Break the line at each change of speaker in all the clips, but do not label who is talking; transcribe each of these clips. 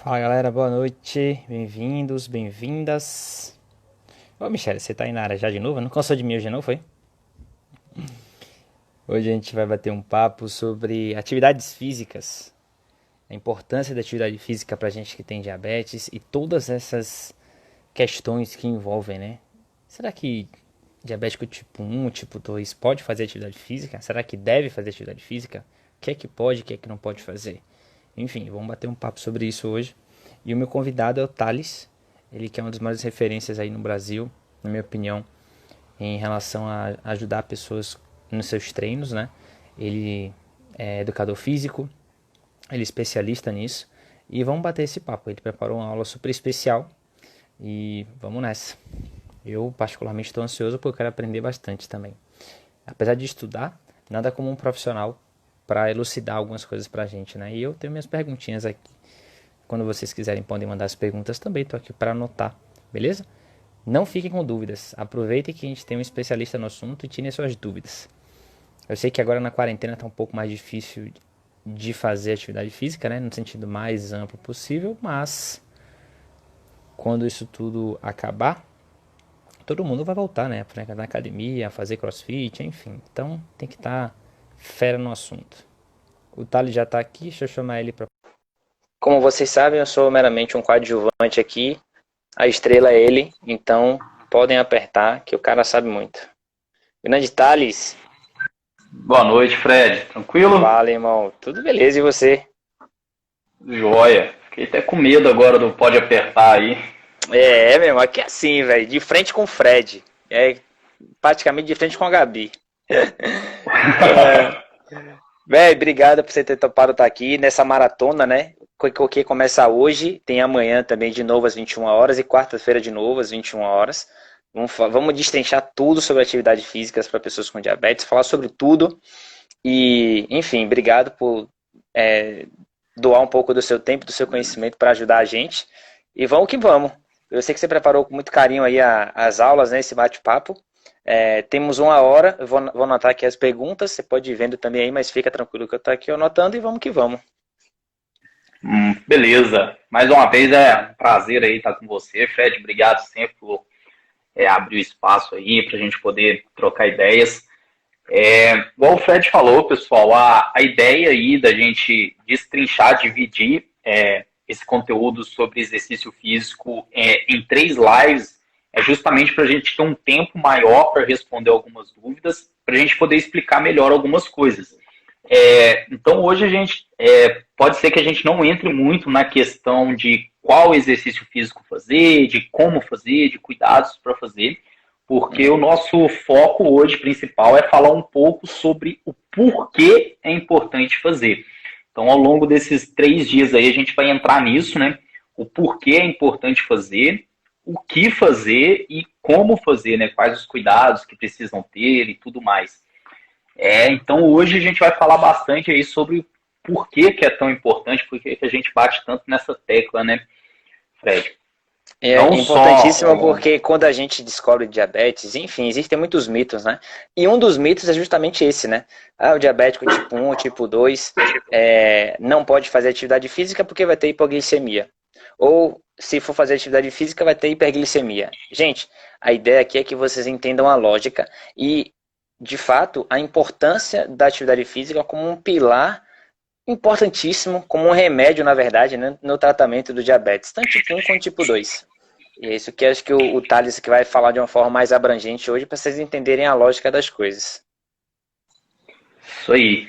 Fala galera, boa noite, bem-vindos, bem-vindas. Ô Michele, você tá aí na área já de novo? Não cansou de mim hoje não, foi? Hoje a gente vai bater um papo sobre atividades físicas, a importância da atividade física pra gente que tem diabetes e todas essas questões que envolvem, né? Será que diabético tipo um, tipo 2 pode fazer atividade física? Será que deve fazer atividade física? O que é que pode, o que é que não pode fazer? Enfim, vamos bater um papo sobre isso hoje. E o meu convidado é o Thales, ele que é uma das maiores referências aí no Brasil, na minha opinião, em relação a ajudar pessoas nos seus treinos, né? Ele é educador físico, ele é especialista nisso. E vamos bater esse papo. Ele preparou uma aula super especial e vamos nessa. Eu particularmente estou ansioso porque eu quero aprender bastante também. Apesar de estudar, nada como um profissional para elucidar algumas coisas para a gente, né? E eu tenho minhas perguntinhas aqui. Quando vocês quiserem, podem mandar as perguntas também. Estou aqui para anotar, beleza? Não fiquem com dúvidas. Aproveitem que a gente tem um especialista no assunto e tirem suas dúvidas. Eu sei que agora na quarentena está um pouco mais difícil de fazer atividade física, né? No sentido mais amplo possível, mas quando isso tudo acabar, todo mundo vai voltar, né? Pra na academia, fazer crossfit, enfim. Então tem que estar fera no assunto. O Thales já está aqui, deixa eu chamar ele para. Como vocês sabem, eu sou meramente um coadjuvante aqui. A estrela é ele, então podem apertar que o cara sabe muito. Grande Thales,
Boa noite, Fred. Tranquilo?
fala irmão, tudo beleza e você?
Joia. Fiquei até com medo agora do pode apertar aí.
Meu irmão, aqui é assim, velho, de frente com o Fred, é praticamente de frente com a Gabi. Velho, obrigado por você ter topado estar aqui nessa maratona, né? Que começa hoje, tem amanhã também de novo às 21 horas e quarta-feira de novo às 21 horas. Vamos destrinchar tudo sobre atividades físicas para pessoas com diabetes, falar sobre tudo. E, enfim, obrigado por é, doar um pouco do seu tempo, do seu conhecimento para ajudar a gente. E vamos que vamos. Eu sei que você preparou com muito carinho aí as aulas, né? Esse bate-papo. Temos uma hora, eu vou anotar aqui as perguntas, você pode ir vendo também aí, mas fica tranquilo que eu estou aqui anotando e vamos que vamos.
Beleza. Mais uma vez é um prazer aí estar com você, Fred. Obrigado sempre por abrir o espaço aí para a gente poder trocar ideias. Igual o Fred falou, pessoal, a ideia aí da gente destrinchar, dividir esse conteúdo sobre exercício físico em 3 lives é justamente para a gente ter um tempo maior para responder algumas dúvidas, para a gente poder explicar melhor algumas coisas. Então, hoje a gente pode ser que a gente não entre muito na questão de qual exercício físico fazer, de como fazer, de cuidados para fazer, porque o nosso foco hoje principal é falar um pouco sobre o porquê é importante fazer. Então, ao longo desses 3 dias aí, a gente vai entrar nisso, né? O porquê é importante fazer, o que fazer e como fazer, né? Quais os cuidados que precisam ter e tudo mais. Então hoje a gente vai falar bastante aí sobre por que é tão importante, por que a gente bate tanto nessa tecla, né, Fred?
É
Não
importantíssimo
só.
porque quando a gente descobre diabetes, enfim, existem muitos mitos, né? E um dos mitos é justamente esse, né? O diabético tipo um, tipo 2 não pode fazer atividade física porque vai ter hipoglicemia. Ou se for fazer atividade física vai ter hiperglicemia. Gente, a ideia aqui é que vocês entendam a lógica e, de fato, a importância da atividade física como um pilar importantíssimo, como um remédio, na verdade, né, no tratamento do diabetes, tanto tipo um quanto tipo 2. E é isso que acho que o Thales que vai falar de uma forma mais abrangente hoje, para vocês entenderem a lógica das coisas.
Isso aí.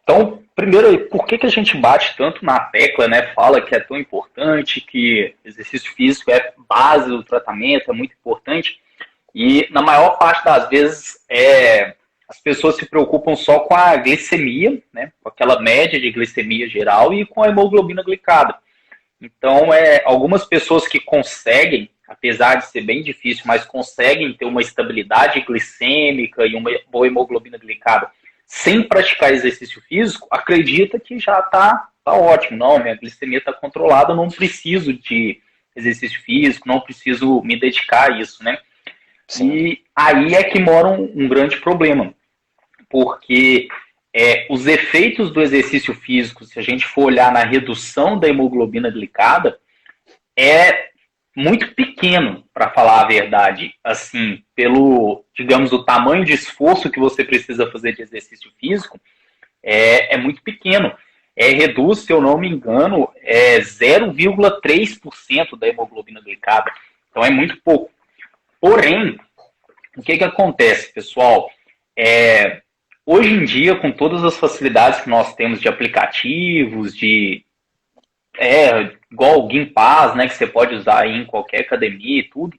Então, primeiro, por que a gente bate tanto na tecla, né? Fala que é tão importante, que exercício físico é base do tratamento, é muito importante. E na maior parte das vezes as pessoas se preocupam só com a glicemia, né? Com aquela média de glicemia geral e com a hemoglobina glicada. Então, algumas pessoas que conseguem, apesar de ser bem difícil, mas conseguem ter uma estabilidade glicêmica e uma boa hemoglobina glicada sem praticar exercício físico, acredita que já tá ótimo. Não, minha glicemia está controlada, não preciso de exercício físico, não preciso me dedicar a isso, né?
Sim.
E aí é que mora um grande problema, porque os efeitos do exercício físico, se a gente for olhar na redução da hemoglobina glicada, é muito pequeno, para falar a verdade, assim, pelo, digamos, o tamanho de esforço que você precisa fazer de exercício físico, é muito pequeno. Reduz, se eu não me engano, 0,3% da hemoglobina glicada. Então é muito pouco. Porém, o que acontece, pessoal? Hoje em dia, com todas as facilidades que nós temos de aplicativos, igual o Gympass, né, que você pode usar aí em qualquer academia e tudo,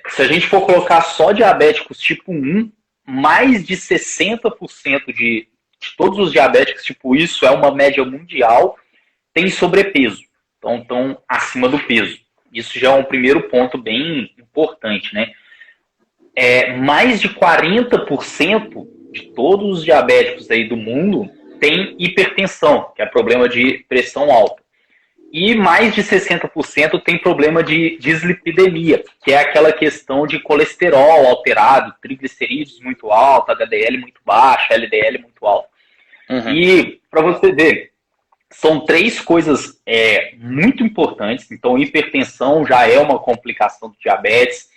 se a gente for colocar só diabéticos tipo 1, mais de 60% de todos os diabéticos tipo isso, é uma média mundial, tem sobrepeso. Então, estão acima do peso. Isso já é um primeiro ponto bem importante, né? Mais de 40% de todos os diabéticos aí do mundo tem hipertensão, que é problema de pressão alta. E mais de 60% tem problema de dislipidemia, que é aquela questão de colesterol alterado, triglicerídeos muito alto, HDL muito baixo, LDL muito alto. Uhum. E, para você ver, são 3 coisas muito importantes. Então, hipertensão já é uma complicação do diabetes,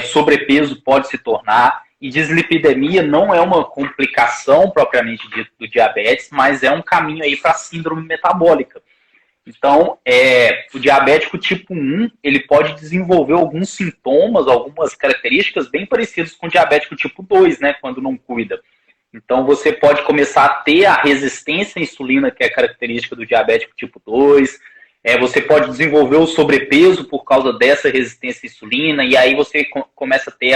sobrepeso pode se tornar, e dislipidemia não é uma complicação propriamente dita do diabetes, mas é um caminho aí para a síndrome metabólica. Então, o diabético tipo 1, ele pode desenvolver alguns sintomas, algumas características bem parecidas com o diabético tipo 2, né, quando não cuida. Então, você pode começar a ter a resistência à insulina, que é característica do diabético tipo 2. Você pode desenvolver o sobrepeso por causa dessa resistência à insulina, e aí você começa a ter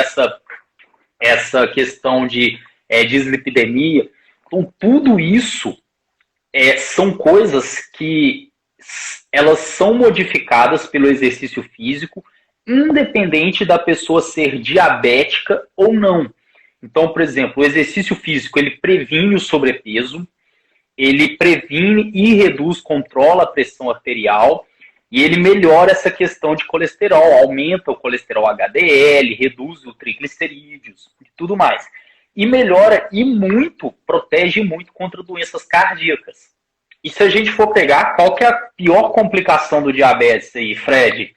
essa questão de dislipidemia. Então, tudo isso são coisas que elas são modificadas pelo exercício físico, independente da pessoa ser diabética ou não. Então, por exemplo, o exercício físico, ele previne o sobrepeso, ele previne e reduz, controla a pressão arterial, e ele melhora essa questão de colesterol, aumenta o colesterol HDL, reduz o triglicerídeos e tudo mais. E melhora e muito, protege muito contra doenças cardíacas. E se a gente for pegar, qual que é a pior complicação do diabetes aí, Fred?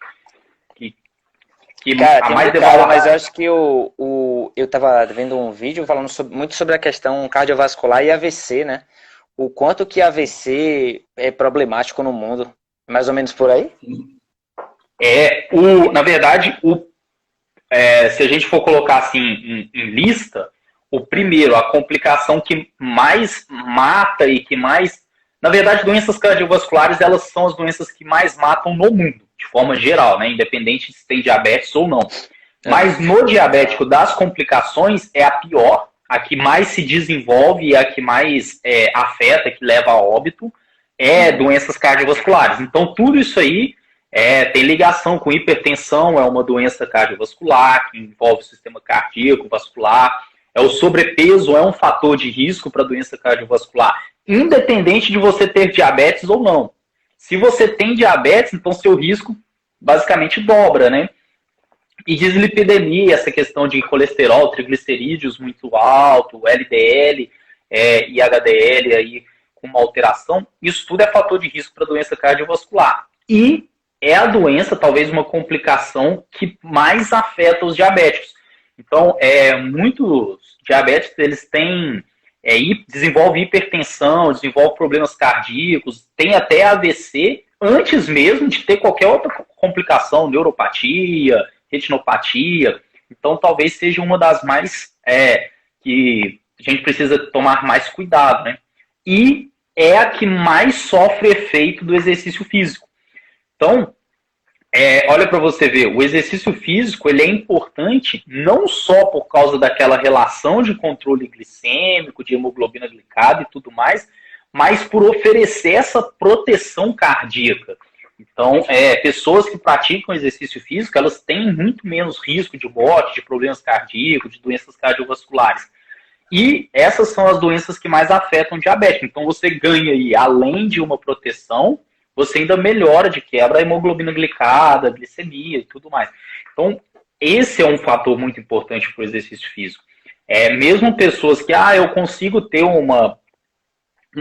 Cara, tem mais mas eu acho que eu tava vendo um vídeo falando muito sobre a questão cardiovascular e AVC, né? O quanto que AVC é problemático no mundo. Mais ou menos por aí?
Na verdade, se a gente for colocar assim em lista, o primeiro, a complicação que mais mata e que mais... Na verdade, doenças cardiovasculares, elas são as doenças que mais matam no mundo, de forma geral, né? Independente se tem diabetes ou não. Mas no diabético das complicações é a pior, a que mais se desenvolve e a que mais afeta, que leva a óbito, doenças cardiovasculares. Então, tudo isso aí tem ligação com hipertensão, é uma doença cardiovascular, que envolve o sistema cardíaco, vascular. O sobrepeso é um fator de risco para doença cardiovascular, independente de você ter diabetes ou não. Se você tem diabetes, então seu risco basicamente dobra, né? E dislipidemia, essa questão de colesterol, triglicerídeos muito alto, LDL e HDL aí com uma alteração, isso tudo é fator de risco para doença cardiovascular. E é a doença, talvez uma complicação que mais afeta os diabéticos. Então, muitos diabéticos, eles têm, desenvolvem hipertensão, desenvolvem problemas cardíacos, tem até AVC antes mesmo de ter qualquer outra complicação, neuropatia, retinopatia. Então, talvez seja uma das mais que a gente precisa tomar mais cuidado, né? E é a que mais sofre efeito do exercício físico. Então, olha para você ver, o exercício físico ele é importante não só por causa daquela relação de controle glicêmico, de hemoglobina glicada e tudo mais, mas por oferecer essa proteção cardíaca. Então, pessoas que praticam exercício físico, elas têm muito menos risco de morte, de problemas cardíacos, de doenças cardiovasculares. E essas são as doenças que mais afetam o diabético. Então, você ganha aí, além de uma proteção, você ainda melhora de quebra a hemoglobina glicada, a glicemia e tudo mais. Então, esse é um fator muito importante para o exercício físico. Mesmo pessoas que, eu consigo ter um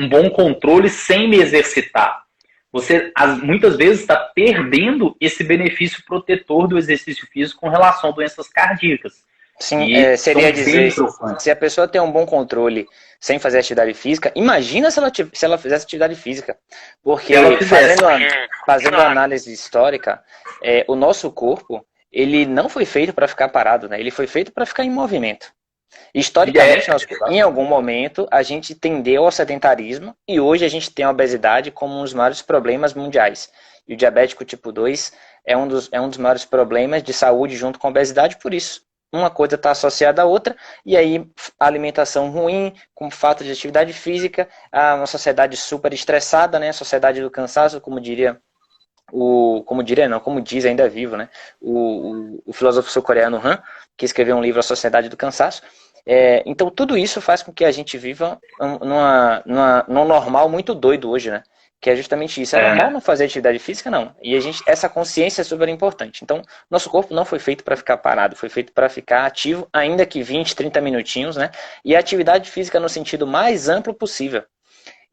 bom controle sem me exercitar. Você muitas vezes está perdendo esse benefício protetor do exercício físico com relação a doenças cardíacas.
Sim, seria dizer, se a pessoa tem um bom controle sem fazer atividade física, imagina se ela fizesse atividade física. Porque fazendo uma análise histórica, o nosso corpo, ele não foi feito para ficar parado, né? Ele foi feito para ficar em movimento. Historicamente, em algum momento, a gente tendeu ao sedentarismo e hoje a gente tem a obesidade como um dos maiores problemas mundiais. E o diabético tipo 2 é um dos maiores problemas de saúde junto com a obesidade, por isso. Uma coisa está associada à outra, e aí a alimentação ruim, com falta de atividade física, uma sociedade super estressada, né? A sociedade do cansaço, como diz ainda vivo, né? O filósofo sul-coreano Han, que escreveu um livro A Sociedade do Cansaço. Então tudo isso faz com que a gente viva num normal muito doido hoje, né? Que é justamente isso. É normal não fazer atividade física, não. E essa consciência é super importante. Então, nosso corpo não foi feito para ficar parado, foi feito para ficar ativo, ainda que 20, 30 minutinhos, né? E a atividade física no sentido mais amplo possível.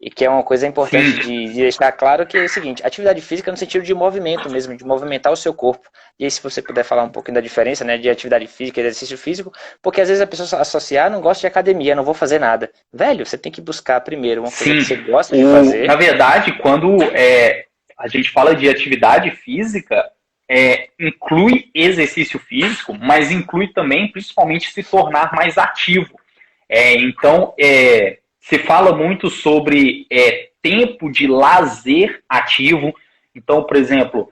E que é uma coisa importante de deixar claro, que é o seguinte: atividade física no sentido de movimento mesmo, de movimentar o seu corpo. E aí, se você puder falar um pouquinho da diferença, né, de atividade física e exercício físico, porque às vezes a pessoa associar, não gosta de academia, não vou fazer nada. Velho, você tem que buscar primeiro uma coisa que você gosta de fazer.
Na verdade, quando a gente fala de atividade física, inclui exercício físico, mas inclui também, principalmente, se tornar mais ativo. Então, se fala muito sobre tempo de lazer ativo. Então, por exemplo,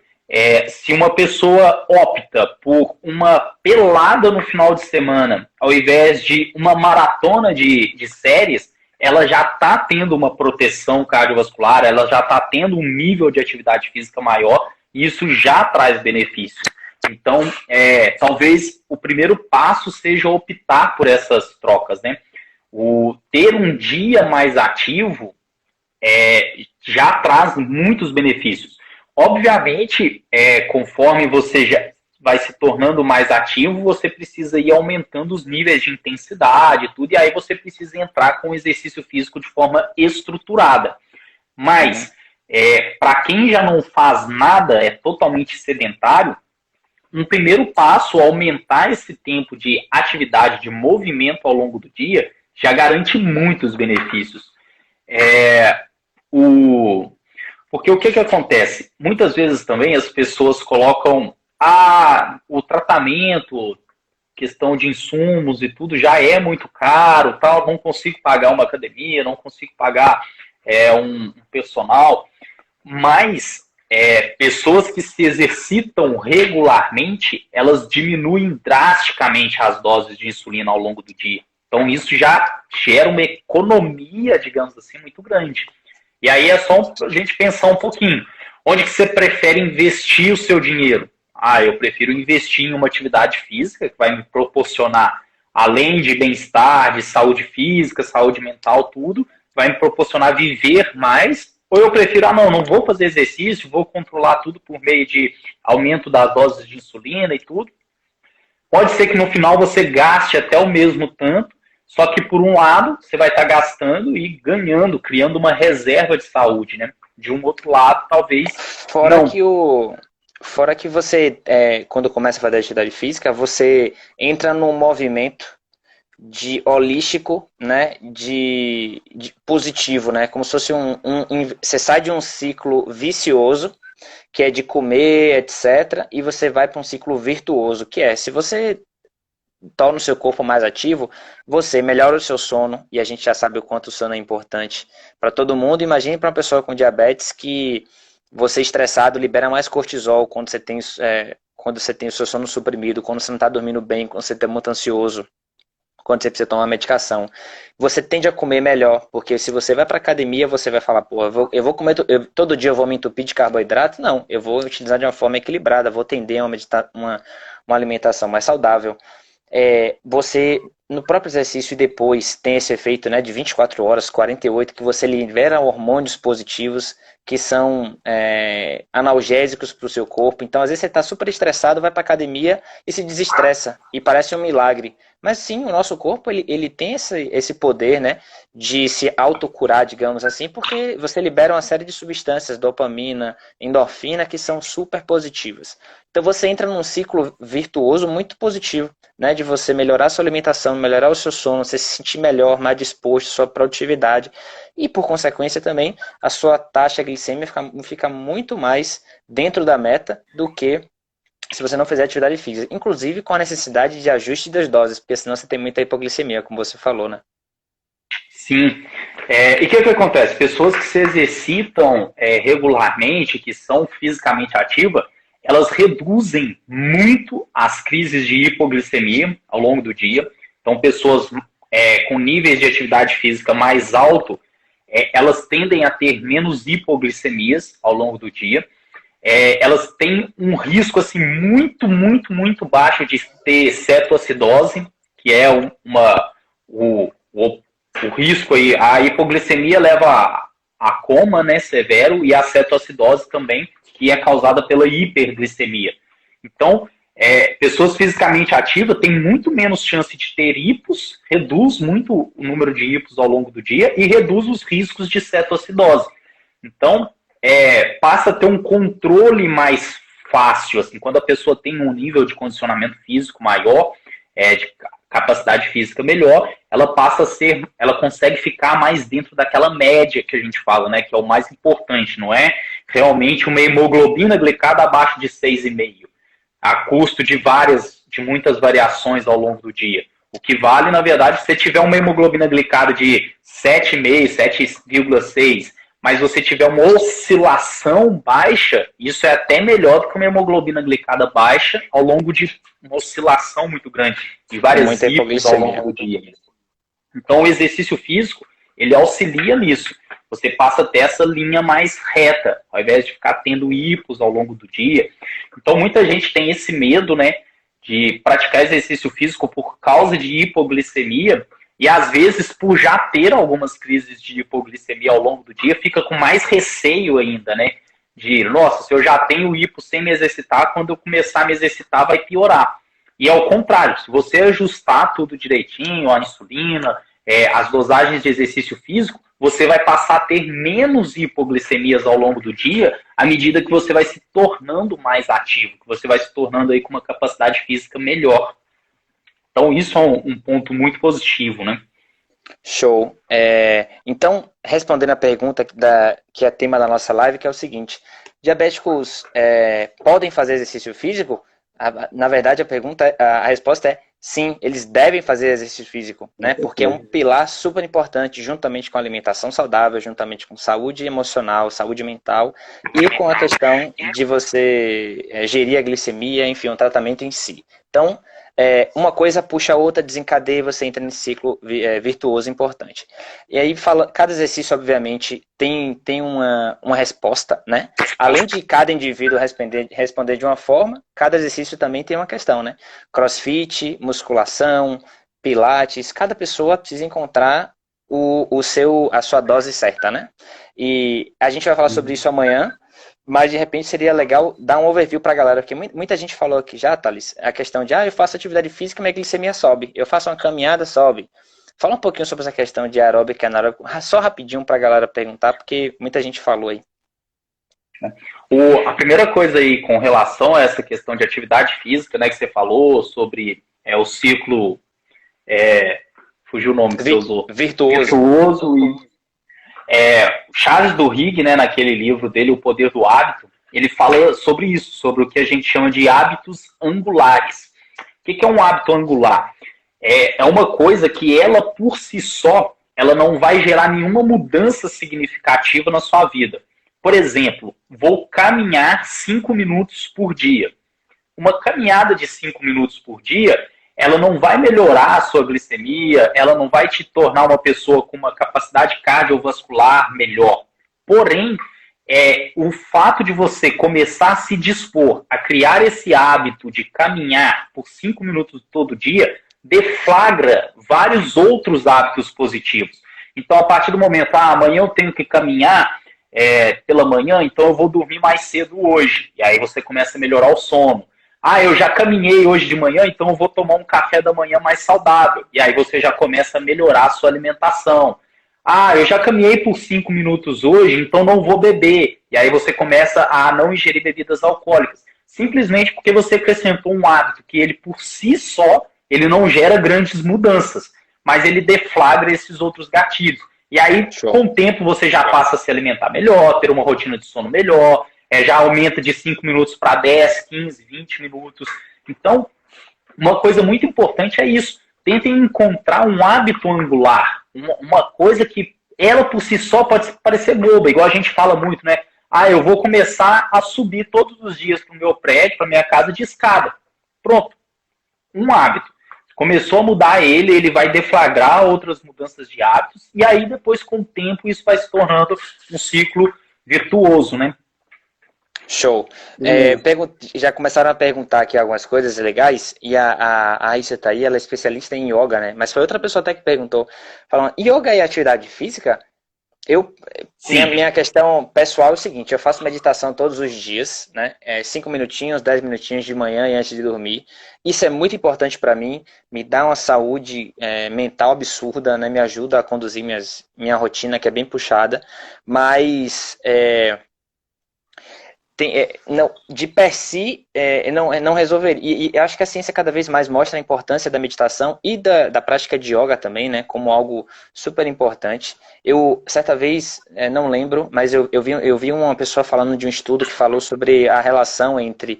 se uma pessoa opta por uma pelada no final de semana, ao invés de uma maratona de séries, ela já está tendo uma proteção cardiovascular, ela já está tendo um nível de atividade física maior, e isso já traz benefícios. Então, talvez o primeiro passo seja optar por essas trocas, né? Ter um dia mais ativo já traz muitos benefícios. Obviamente, conforme você já vai se tornando mais ativo, você precisa ir aumentando os níveis de intensidade e tudo, e aí você precisa entrar com o exercício físico de forma estruturada. Mas, para quem já não faz nada, é totalmente sedentário, um primeiro passo, aumentar esse tempo de atividade, de movimento ao longo do dia, já garante muitos benefícios. Porque o que acontece? Muitas vezes também as pessoas colocam o tratamento, questão de insumos e tudo, já é muito caro, tal, não consigo pagar uma academia, não consigo pagar um personal, mas pessoas que se exercitam regularmente, elas diminuem drasticamente as doses de insulina ao longo do dia. Então isso já gera uma economia, digamos assim, muito grande. E aí é só a gente pensar um pouquinho. Onde que você prefere investir o seu dinheiro? Eu prefiro investir em uma atividade física que vai me proporcionar, além de bem-estar, de saúde física, saúde mental, tudo, vai me proporcionar viver mais. Ou eu prefiro, não vou fazer exercício, vou controlar tudo por meio de aumento das doses de insulina e tudo. Pode ser que no final você gaste até o mesmo tanto, só que por um lado você vai estar gastando e ganhando, criando uma reserva de saúde, né? De um outro lado, talvez
Fora que você, quando começa a fazer atividade física, você entra num movimento de holístico, né, de positivo, né, como se fosse você sai de um ciclo vicioso, que é de comer, etc., e você vai para um ciclo virtuoso, que se você torna o seu corpo mais ativo, você melhora o seu sono, e a gente já sabe o quanto o sono é importante para todo mundo. Imagine para uma pessoa com diabetes que você estressado libera mais cortisol quando você tem o seu sono suprimido, quando você não está dormindo bem, quando você está muito ansioso, quando você precisa tomar medicação. Você tende a comer melhor, porque se você vai para academia, você vai falar, eu vou comer, todo dia eu vou me entupir de carboidrato? Não, eu vou utilizar de uma forma equilibrada, vou tender a uma alimentação mais saudável. Você no próprio exercício e depois tem esse efeito, né, de 24 horas, 48, que você libera hormônios positivos que são analgésicos para o seu corpo. Então, às vezes você está super estressado, vai para academia e se desestressa. E parece um milagre. Mas sim, o nosso corpo ele tem esse poder, né, de se autocurar, digamos assim, porque você libera uma série de substâncias, dopamina, endorfina, que são super positivas. Então você entra num ciclo virtuoso muito positivo, né, de você melhorar a sua alimentação, melhorar o seu sono, você se sentir melhor, mais disposto, sua produtividade e, por consequência, também a sua taxa glicêmica fica muito mais dentro da meta do que se você não fizer atividade física. Inclusive com a necessidade de ajuste das doses, porque senão você tem muita hipoglicemia, como você falou, né?
Sim. E o que acontece? Pessoas que se exercitam regularmente, que são fisicamente ativas, elas reduzem muito as crises de hipoglicemia ao longo do dia. Então, pessoas com níveis de atividade física mais alto, elas tendem a ter menos hipoglicemias ao longo do dia. Elas têm um risco assim, muito, muito, muito baixo de ter cetoacidose, que é o risco aí. A hipoglicemia leva a coma, né, severo, e a cetoacidose também, que é causada pela hiperglicemia. Então, pessoas fisicamente ativas têm muito menos chance de ter hipos, reduz muito o número de hipos ao longo do dia e reduz os riscos de cetoacidose. Então, passa a ter um controle mais fácil, assim, quando a pessoa tem um nível de condicionamento físico maior, de capacidade física melhor, ela consegue ficar mais dentro daquela média que a gente fala, né, que é o mais importante, não é realmente uma hemoglobina glicada abaixo de 6,5, a custo de muitas variações ao longo do dia. O que vale, na verdade, se você tiver uma hemoglobina glicada de 7,5, 7,6, mas você tiver uma oscilação baixa, isso é até melhor do que uma hemoglobina glicada baixa ao longo de uma oscilação muito grande, de várias hipos ao longo do dia. Então, o exercício físico, ele auxilia nisso. Você passa a ter essa linha mais reta, ao invés de ficar tendo hipos ao longo do dia. Então, muita gente tem esse medo, né, de praticar exercício físico por causa de hipoglicemia, e às vezes, por já ter algumas crises de hipoglicemia ao longo do dia, fica com mais receio ainda, né? De, nossa, se eu já tenho hipo sem me exercitar, quando eu começar a me exercitar vai piorar. E ao contrário, se você ajustar tudo direitinho, a insulina, as dosagens de exercício físico, você vai passar a ter menos hipoglicemias ao longo do dia, à medida que você vai se tornando mais ativo, que você vai se tornando aí com uma capacidade física melhor. Então, isso é um ponto muito positivo, né?
Show. Então, respondendo a pergunta que é tema da nossa live, que é o seguinte: diabéticos podem fazer exercício físico? Na verdade, a resposta é sim, eles devem fazer exercício físico, né? Porque é um pilar super importante, juntamente com a alimentação saudável, juntamente com saúde emocional, saúde mental e com a questão de você gerir a glicemia, enfim, o tratamento em si. Então, uma coisa puxa a outra, desencadeia e você entra nesse ciclo virtuoso importante. E aí, cada exercício, obviamente, tem uma resposta, né? Além de cada indivíduo responder de uma forma, cada exercício também tem uma questão, né? Crossfit, musculação, pilates, cada pessoa precisa encontrar a sua dose certa, né? E a gente vai falar sobre isso amanhã, mas de repente seria legal dar um overview para a galera, porque muita gente falou aqui já, Thales, a questão de, eu faço atividade física, minha glicemia sobe, eu faço uma caminhada, sobe. Fala um pouquinho sobre essa questão de aeróbica e anaeróbica, só rapidinho para a galera perguntar, porque muita gente falou aí.
A primeira coisa aí com relação a essa questão de atividade física, né, que você falou sobre o ciclo, fugiu o nome que você usou. Virtuoso e Charles Duhigg, né, naquele livro dele, O Poder do Hábito, ele fala sobre isso, sobre o que a gente chama de hábitos angulares. O que é um hábito angular? É uma coisa que ela, por si só, ela não vai gerar nenhuma mudança significativa na sua vida. Por exemplo, vou caminhar 5 minutos por dia. Uma caminhada de 5 minutos por dia, ela não vai melhorar a sua glicemia, ela não vai te tornar uma pessoa com uma capacidade cardiovascular melhor. Porém, o fato de você começar a se dispor a criar esse hábito de caminhar por 5 minutos todo dia, deflagra vários outros hábitos positivos. Então, a partir do momento, amanhã eu tenho que caminhar pela manhã, então eu vou dormir mais cedo hoje. E aí você começa a melhorar o sono. Eu já caminhei hoje de manhã, então eu vou tomar um café da manhã mais saudável. E aí você já começa a melhorar a sua alimentação. Eu já caminhei por 5 minutos hoje, então não vou beber. E aí você começa a não ingerir bebidas alcoólicas. Simplesmente porque você acrescentou um hábito que ele por si só, ele não gera grandes mudanças, mas ele deflagra esses outros gatilhos. E aí, com o tempo, você já passa a se alimentar melhor, ter uma rotina de sono melhor, já aumenta de 5 minutos para 10, 15, 20 minutos. Então, uma coisa muito importante é isso. Tentem encontrar um hábito angular, uma coisa que ela por si só pode parecer boba, igual a gente fala muito, né? Eu vou começar a subir todos os dias para o meu prédio, para minha casa de escada. Pronto. Um hábito. Começou a mudar ele vai deflagrar outras mudanças de hábitos, e aí depois, com o tempo, isso vai se tornando um ciclo virtuoso, né?
Show. Já começaram a perguntar aqui algumas coisas legais, e a Raíssa tá aí, ela é especialista em yoga, né? Mas foi outra pessoa até que perguntou, falando, yoga é atividade física? Minha questão pessoal é o seguinte, eu faço meditação todos os dias, né? 5 minutinhos, 10 minutinhos de manhã e antes de dormir. Isso é muito importante para mim, me dá uma saúde mental absurda, né? Me ajuda a conduzir minha rotina, que é bem puxada, mas de per si não resolveria. E acho que a ciência cada vez mais mostra a importância da meditação e da prática de yoga também, né, como algo super importante. Eu, certa vez, não lembro, mas eu vi uma pessoa falando de um estudo que falou sobre a relação entre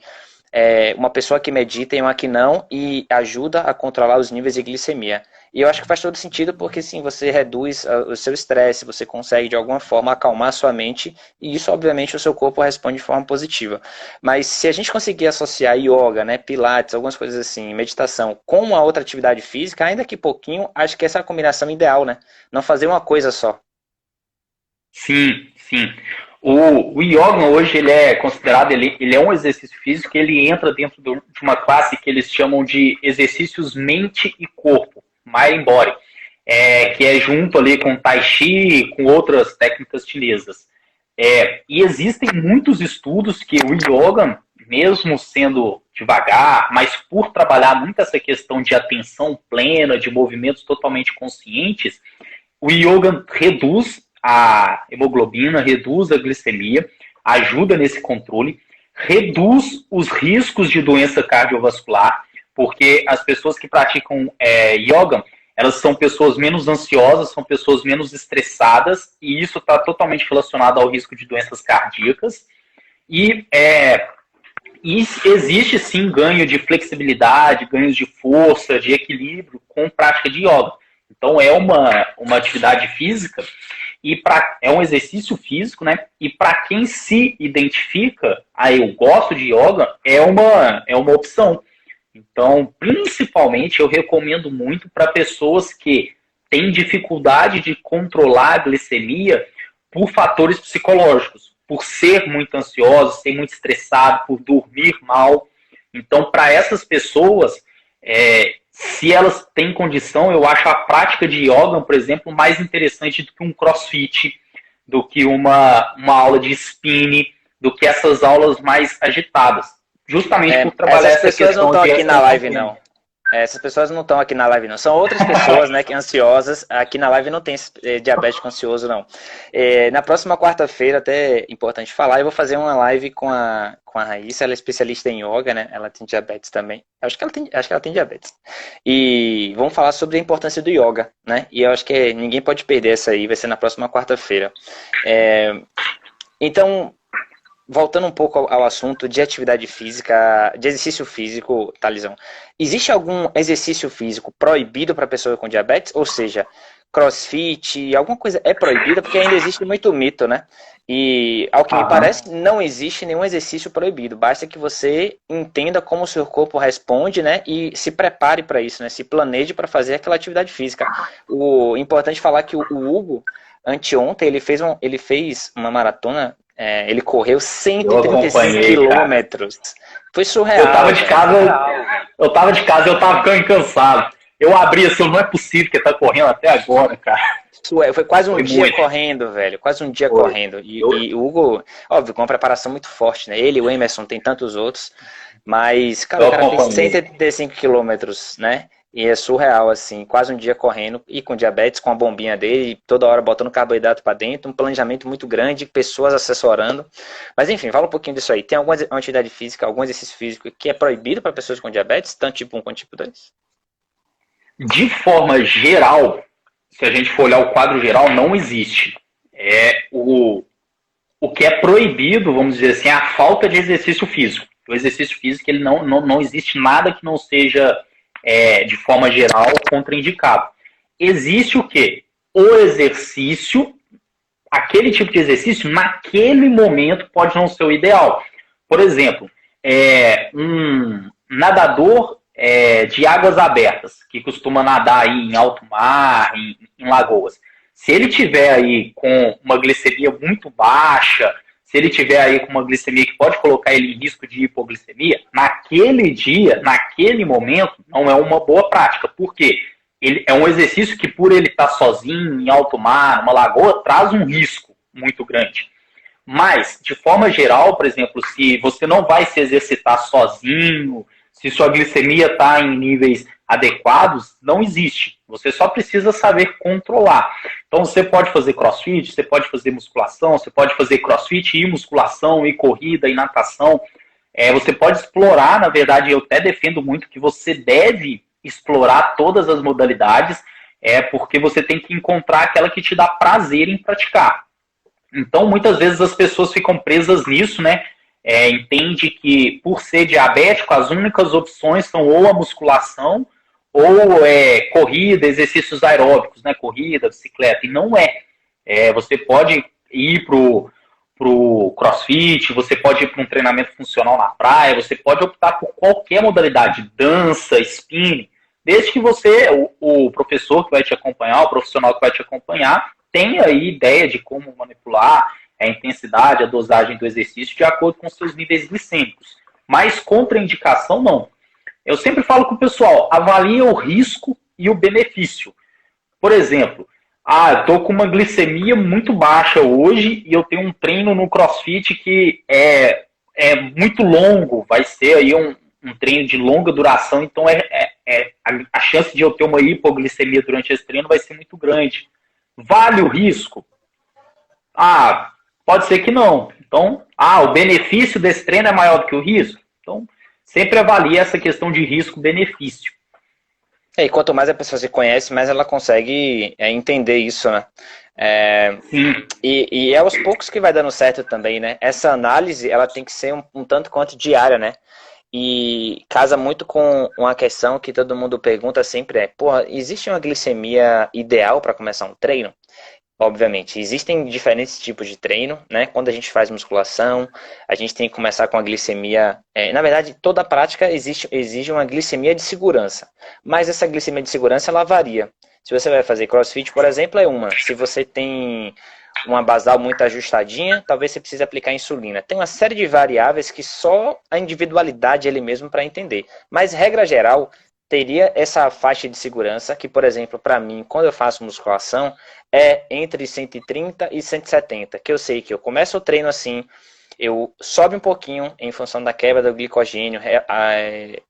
uma pessoa que medita e uma que não, e ajuda a controlar os níveis de glicemia. E eu acho que faz todo sentido porque, sim, você reduz o seu estresse, você consegue, de alguma forma, acalmar a sua mente, e isso, obviamente, o seu corpo responde de forma positiva. Mas se a gente conseguir associar yoga, né, pilates, algumas coisas assim, meditação, com uma outra atividade física, ainda que pouquinho, acho que essa é a combinação ideal, né? Não fazer uma coisa só.
Sim, sim. O yoga hoje ele é considerado, ele é um exercício físico, ele entra dentro de uma classe que eles chamam de exercícios mente e corpo, mind body, que é junto ali com Tai Chi, com outras técnicas chinesas. E existem muitos estudos que o yoga, mesmo sendo devagar, mas por trabalhar muito essa questão de atenção plena, de movimentos totalmente conscientes, o yoga reduz a hemoglobina, reduz a glicemia, ajuda nesse controle, reduz os riscos de doença cardiovascular, porque as pessoas que praticam yoga, elas são pessoas menos ansiosas, são pessoas menos estressadas, e isso está totalmente relacionado ao risco de doenças cardíacas. E existe sim ganho de flexibilidade, ganhos de força, de equilíbrio com prática de yoga. Então é uma atividade física e é um exercício físico, né? E para quem se identifica, eu gosto de yoga, é uma opção. Então, principalmente, eu recomendo muito para pessoas que têm dificuldade de controlar a glicemia por fatores psicológicos, por ser muito ansioso, ser muito estressado, por dormir mal. Então, para essas pessoas, se elas têm condição, eu acho a prática de yoga, por exemplo, mais interessante do que um crossfit, do que uma aula de spinning, do que essas aulas mais agitadas. Justamente por trabalhar essa questão de...
Essas pessoas não estão aqui na live, não. Essas pessoas não estão aqui na live, não. São outras pessoas, né, que ansiosas. Aqui na live não tem diabético ansioso, não. Na próxima quarta-feira, até é importante falar, eu vou fazer uma live com a Raíssa. Ela é especialista em yoga, né? Ela tem diabetes também. Acho que ela tem diabetes. E vamos falar sobre a importância do yoga, né? E eu acho que ninguém pode perder essa aí. Vai ser na próxima quarta-feira. Então, voltando um pouco ao assunto de atividade física, de exercício físico, Thalisão, existe algum exercício físico proibido para pessoa com diabetes? Ou seja, crossfit, alguma coisa é proibida? Porque ainda existe muito mito, né? E, ao que me parece, não existe nenhum exercício proibido. Basta que você entenda como o seu corpo responde, né? E se prepare para isso, né? Se planeje para fazer aquela atividade física. O importante é falar que o Hugo, anteontem, ele fez uma maratona. Ele correu 135 quilômetros. Foi surreal.
Eu tava de casa, eu tava ficando cansado. Eu abri assim, não é possível que tá correndo até agora, cara.
Foi quase um
Foi
dia
muito.
correndo, velho. Quase um dia
Foi.
correndo. E o Hugo, óbvio, com uma preparação muito forte, né? Ele, o Emerson, tem tantos outros. Mas, cara, o
Eu
cara fez
acompanhei.
185 quilômetros, né? E é surreal, assim, quase um dia correndo e com diabetes, com a bombinha dele, toda hora botando carboidrato pra dentro, um planejamento muito grande, pessoas assessorando. Mas enfim, fala um pouquinho disso aí. Tem alguma atividade física, algum exercício físico que é proibido para pessoas com diabetes, tanto tipo 1 quanto tipo 2?
De forma geral, se a gente for olhar o quadro geral, não existe. O que é proibido, vamos dizer assim, é a falta de exercício físico. O exercício físico, ele não existe nada que não seja, de forma geral, contraindicado. Existe o quê? O exercício, aquele tipo de exercício, naquele momento, pode não ser o ideal. Por exemplo, um nadador de águas abertas, que costuma nadar aí em alto mar, em lagoas. Se ele tiver aí com uma glicemia muito baixa, se ele tiver aí com uma glicemia que pode colocar ele em risco de hipoglicemia, naquele dia, naquele momento, não é uma boa prática. Por quê? Ele é um exercício que, por ele estar sozinho em alto mar, numa lagoa, traz um risco muito grande. Mas, de forma geral, por exemplo, se você não vai se exercitar sozinho, se sua glicemia está em níveis adequados, não existe. Você só precisa saber controlar. Então, você pode fazer crossfit, você pode fazer musculação, você pode fazer crossfit e musculação, e corrida, e natação. Você pode explorar, na verdade, eu até defendo muito que você deve explorar todas as modalidades, porque você tem que encontrar aquela que te dá prazer em praticar. Então, muitas vezes as pessoas ficam presas nisso, né? Entende que, por ser diabético, as únicas opções são ou a musculação ou corrida, exercícios aeróbicos, né? Corrida, bicicleta. E não é. Você pode ir pro CrossFit, você pode ir para um treinamento funcional na praia, você pode optar por qualquer modalidade, dança, spinning, desde que você, o professor que vai te acompanhar, o profissional que vai te acompanhar, tenha aí ideia de como manipular a intensidade, a dosagem do exercício de acordo com seus níveis glicêmicos. Mas contraindicação, não. Eu sempre falo com o pessoal, avalie o risco e o benefício. Por exemplo, eu estou com uma glicemia muito baixa hoje e eu tenho um treino no CrossFit que é muito longo, vai ser aí um treino de longa duração, então a chance de eu ter uma hipoglicemia durante esse treino vai ser muito grande. Vale o risco? Pode ser que não. Então, o benefício desse treino é maior do que o risco? Então, sempre avalie essa questão de risco-benefício.
E quanto mais a pessoa se conhece, mais ela consegue entender isso, né? E é aos poucos que vai dando certo também, né? Essa análise, ela tem que ser um tanto quanto diária, né? E casa muito com uma questão que todo mundo pergunta sempre existe uma glicemia ideal para começar um treino? Obviamente, existem diferentes tipos de treino, né? Quando a gente faz musculação, a gente tem que começar com a glicemia. Na verdade, toda prática exige uma glicemia de segurança. Mas essa glicemia de segurança, ela varia. Se você vai fazer CrossFit, por exemplo, é uma. Se você tem uma basal muito ajustadinha, talvez você precise aplicar insulina. Tem uma série de variáveis que só a individualidade ele mesmo para entender. Mas, regra geral, teria essa faixa de segurança que, por exemplo, para mim, quando eu faço musculação, é entre 130 e 170, que eu sei que eu começo o treino assim, eu sobe um pouquinho em função da quebra do glicogênio,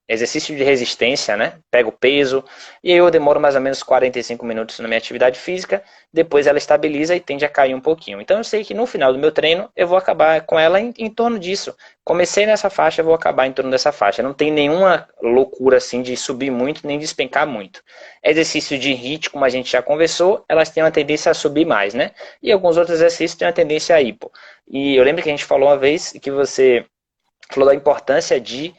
exercício de resistência, né? Pego peso, e aí eu demoro mais ou menos 45 minutos na minha atividade física, depois ela estabiliza e tende a cair um pouquinho. Então eu sei que no final do meu treino, eu vou acabar com ela em torno disso. Comecei nessa faixa, eu vou acabar em torno dessa faixa. Não tem nenhuma loucura assim de subir muito, nem despencar muito. Exercício de HIIT, como a gente já conversou, elas têm uma tendência a subir mais, né? E alguns outros exercícios têm uma tendência a hipo. E eu lembro que a gente falou uma vez que você falou da importância de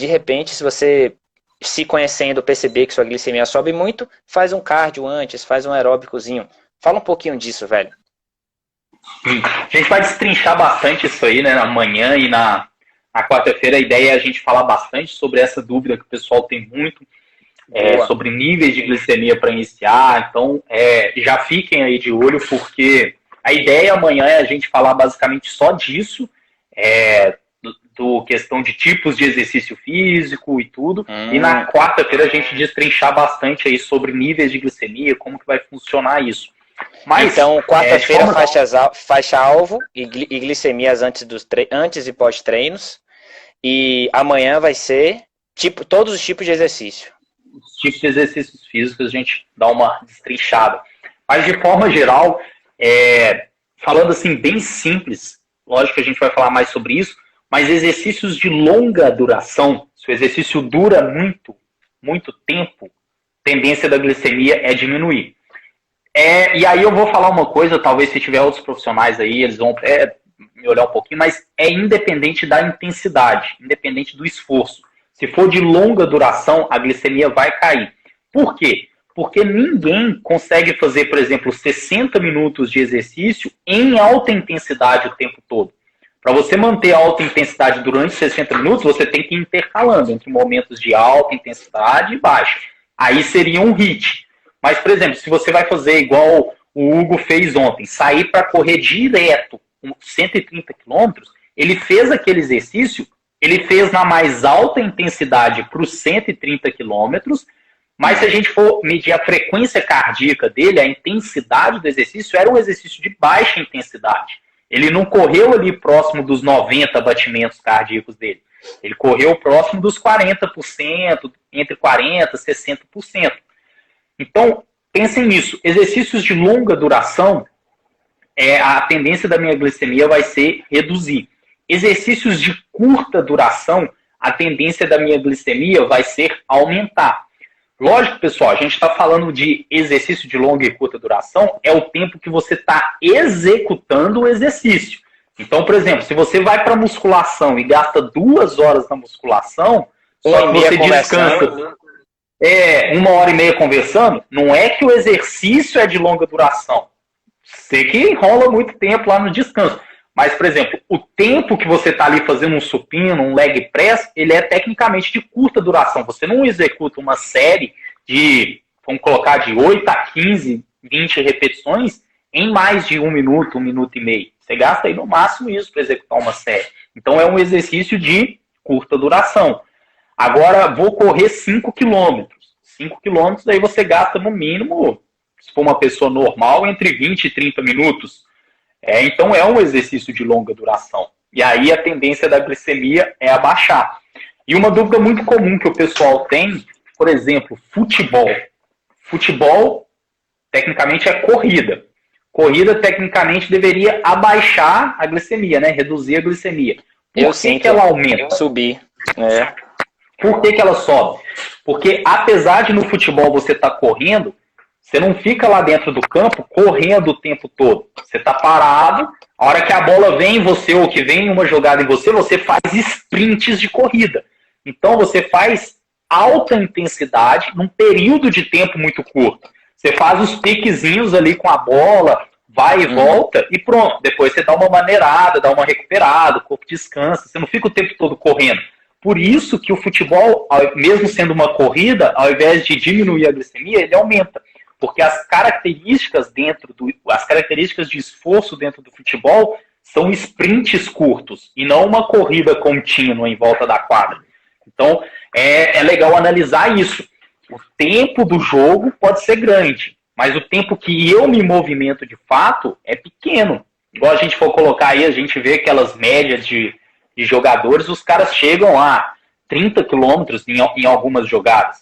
repente, se você se conhecendo, perceber que sua glicemia sobe muito, faz um cardio antes, faz um aeróbicozinho. Fala um pouquinho disso, velho.
A gente vai destrinchar bastante isso aí, né, na manhã e na quarta-feira. A ideia é a gente falar bastante sobre essa dúvida que o pessoal tem muito, sobre níveis de glicemia para iniciar. Então, já fiquem aí de olho, porque a ideia amanhã é a gente falar basicamente só disso, do questão de tipos de exercício físico e tudo. E na quarta-feira a gente destrinchar bastante aí sobre níveis de glicemia, como que vai funcionar isso.
Mas, então, quarta-feira, faixa-alvo e glicemias antes e pós-treinos. E amanhã vai ser todos os tipos de exercício.
Os tipos de exercícios físicos a gente dá uma destrinchada. Mas, de forma geral, falando assim, bem simples, lógico que a gente vai falar mais sobre isso, mas exercícios de longa duração, se o exercício dura muito tempo, a tendência da glicemia é diminuir. E aí eu vou falar uma coisa, talvez se tiver outros profissionais aí, eles vão me olhar um pouquinho, mas é independente da intensidade, independente do esforço. Se for de longa duração, a glicemia vai cair. Por quê? Porque ninguém consegue fazer, por exemplo, 60 minutos de exercício em alta intensidade o tempo todo. Para você manter a alta intensidade durante 60 minutos, você tem que ir intercalando entre momentos de alta intensidade e baixa. Aí seria um HIIT. Mas, por exemplo, se você vai fazer igual o Hugo fez ontem, sair para correr direto 130 quilômetros, ele fez aquele exercício, ele fez na mais alta intensidade para os 130 quilômetros, mas se a gente for medir a frequência cardíaca dele, a intensidade do exercício era um exercício de baixa intensidade. Ele não correu ali próximo dos 90 batimentos cardíacos dele. Ele correu próximo dos 40%, entre 40% e 60%. Então, pensem nisso. Exercícios de longa duração, a tendência da minha glicemia vai ser reduzir. Exercícios de curta duração, a tendência da minha glicemia vai ser aumentar. Lógico, pessoal, a gente está falando de exercício de longa e curta duração, é o tempo que você está executando o exercício. Então, por exemplo, se você vai para musculação e gasta 2 horas na musculação, só que você descansa 1h30 conversando, não é que o exercício é de longa duração. Sei que enrola muito tempo lá no descanso. Mas, por exemplo, o tempo que você está ali fazendo um supino, um leg press, ele é tecnicamente de curta duração. Você não executa uma série de, vamos colocar, de 8 a 15, 20 repetições em mais de 1 minuto, 1 minuto e meio. Você gasta aí no máximo isso para executar uma série. Então é um exercício de curta duração. Agora, vou correr 5 quilômetros. 5 quilômetros, aí você gasta no mínimo, se for uma pessoa normal, entre 20 e 30 minutos. Então é um exercício de longa duração. E aí a tendência da glicemia é abaixar. E uma dúvida muito comum que o pessoal tem, por exemplo, futebol. Futebol, tecnicamente, é corrida. Corrida, tecnicamente, deveria abaixar a glicemia, né? Reduzir a glicemia. Por que ela aumenta?
Subir.
Por que ela sobe? Porque apesar de no futebol você estar correndo, você não fica lá dentro do campo correndo o tempo todo. Você está parado, a hora que a bola vem em você ou que vem uma jogada em você, você faz sprints de corrida. Então você faz alta intensidade num período de tempo muito curto. Você faz os piquezinhos ali com a bola, vai e volta e pronto. Depois você dá uma maneirada, dá uma recuperada, o corpo descansa. Você não fica o tempo todo correndo. Por isso que o futebol, mesmo sendo uma corrida, ao invés de diminuir a glicemia, ele aumenta. Porque as características de esforço dentro do futebol são sprints curtos e não uma corrida contínua em volta da quadra. Então, é legal analisar isso. O tempo do jogo pode ser grande, mas o tempo que eu me movimento de fato é pequeno. Igual a gente for colocar aí, a gente vê aquelas médias de jogadores, os caras chegam a 30 quilômetros em algumas jogadas.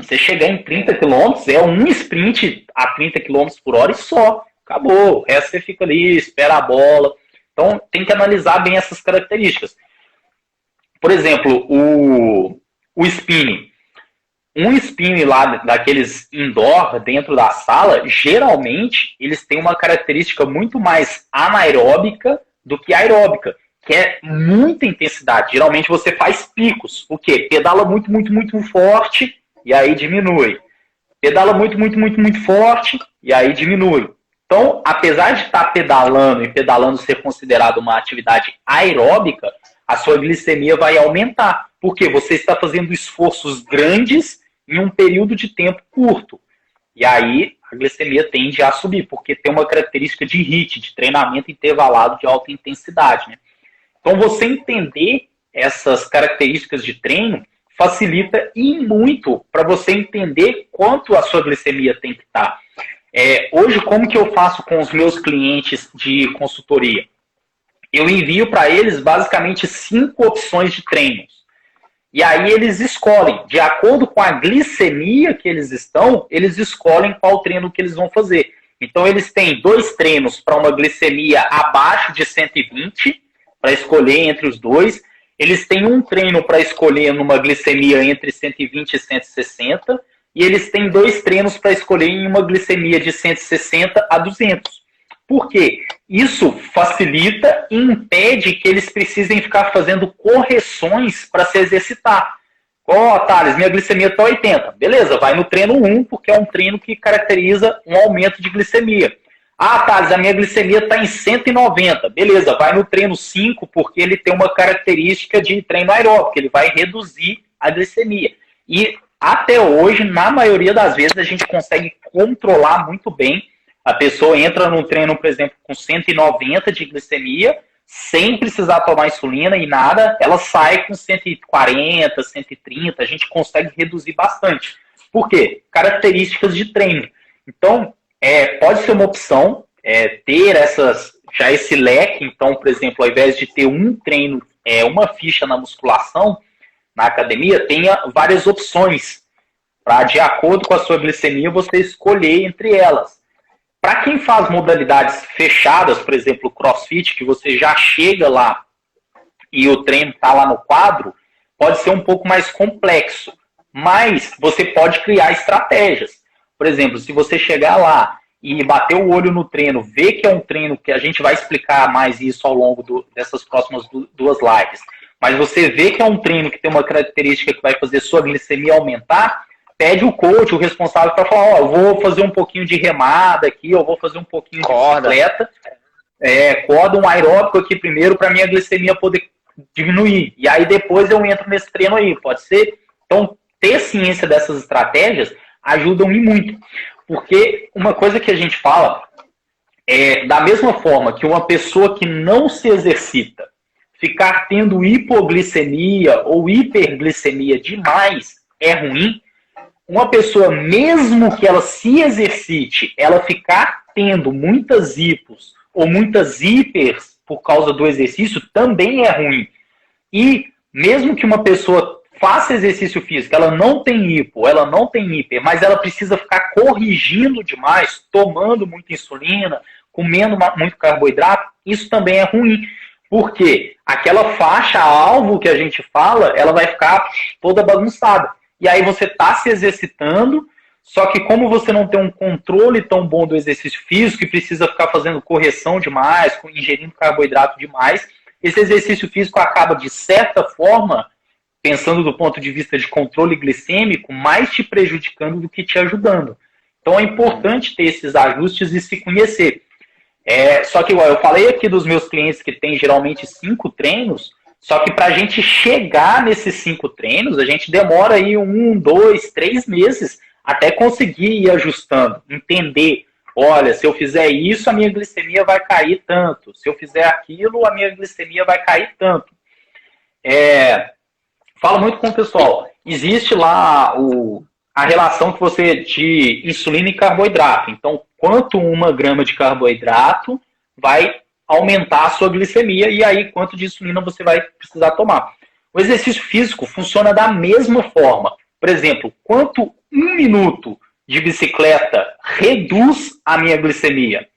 Você chegar em 30 km é um sprint a 30 km por hora e só. Acabou. O resto você fica ali, espera a bola. Então tem que analisar bem essas características. Por exemplo, o spinning. Um spinning lá daqueles indoor dentro da sala, geralmente eles têm uma característica muito mais anaeróbica do que aeróbica, que é muita intensidade. Geralmente você faz picos. O quê? Pedala muito, muito, muito forte e aí diminui. Pedala muito, muito, muito, muito forte, e aí diminui. Então, apesar de estar pedalando e pedalando ser considerado uma atividade aeróbica, a sua glicemia vai aumentar. Porque você está fazendo esforços grandes em um período de tempo curto. E aí a glicemia tende a subir, porque tem uma característica de HIIT, de treinamento intervalado de alta intensidade. Né? Então, você entender essas características de treino facilita e muito para você entender quanto a sua glicemia tem que estar. Hoje, como que eu faço com os meus clientes de consultoria? Eu envio para eles basicamente 5 opções de treinos. E aí eles escolhem, de acordo com a glicemia que eles estão, eles escolhem qual treino que eles vão fazer. Então eles têm 2 treinos para uma glicemia abaixo de 120, para escolher entre os dois. Eles têm um treino para escolher numa glicemia entre 120 e 160, e eles têm 2 treinos para escolher em uma glicemia de 160 a 200. Por quê? Isso facilita e impede que eles precisem ficar fazendo correções para se exercitar. Thales, minha glicemia está 80. Beleza, vai no treino 1, porque é um treino que caracteriza um aumento de glicemia. Thales, a minha glicemia está em 190. Beleza, vai no treino 5, porque ele tem uma característica de treino aeróbico, ele vai reduzir a glicemia. E até hoje, na maioria das vezes, a gente consegue controlar muito bem. A pessoa entra num treino, por exemplo, com 190 de glicemia, sem precisar tomar insulina e nada, ela sai com 140, 130, a gente consegue reduzir bastante. Por quê? Características de treino. Então, pode ser uma opção ter já esse leque. Então, por exemplo, ao invés de ter um treino, uma ficha na musculação, na academia, tenha várias opções para, de acordo com a sua glicemia, você escolher entre elas. Para quem faz modalidades fechadas, por exemplo, CrossFit, que você já chega lá e o treino está lá no quadro, pode ser um pouco mais complexo. Mas você pode criar estratégias. Por exemplo, se você chegar lá e bater o olho no treino, ver que é um treino que a gente vai explicar mais isso ao longo dessas próximas 2 lives, mas você vê que é um treino que tem uma característica que vai fazer sua glicemia aumentar, pede o coach, o responsável, para falar, eu vou fazer um pouquinho de remada aqui, eu vou fazer um pouquinho de bicicleta, corda, um aeróbico aqui primeiro, para minha glicemia poder diminuir. E aí depois eu entro nesse treino aí, pode ser? Então, ter ciência dessas estratégias ajudam e muito. Porque uma coisa que a gente fala da mesma forma que uma pessoa que não se exercita ficar tendo hipoglicemia ou hiperglicemia demais é ruim, uma pessoa, mesmo que ela se exercite, ela ficar tendo muitas hipos ou muitas hipers por causa do exercício, também é ruim. E mesmo que uma pessoa faça exercício físico, ela não tem hipo, ela não tem hiper, mas ela precisa ficar corrigindo demais, tomando muita insulina, comendo muito carboidrato, isso também é ruim. Porque aquela faixa-alvo que a gente fala, ela vai ficar toda bagunçada. E aí você está se exercitando, só que como você não tem um controle tão bom do exercício físico e precisa ficar fazendo correção demais, ingerindo carboidrato demais, esse exercício físico acaba, de certa forma, pensando do ponto de vista de controle glicêmico, mais te prejudicando do que te ajudando. Então é importante ter esses ajustes e se conhecer. Só que, igual eu falei aqui dos meus clientes que tem geralmente 5 treinos, só que para a gente chegar nesses 5 treinos, a gente demora aí 1, 2, 3 meses até conseguir ir ajustando, entender. Olha, se eu fizer isso, a minha glicemia vai cair tanto. Se eu fizer aquilo, a minha glicemia vai cair tanto. Falo muito com o pessoal. Existe lá a relação que você de insulina e carboidrato. Então, quanto 1 grama de carboidrato vai aumentar a sua glicemia e aí quanto de insulina você vai precisar tomar. O exercício físico funciona da mesma forma. Por exemplo, quanto 1 minuto de bicicleta reduz a minha glicemia?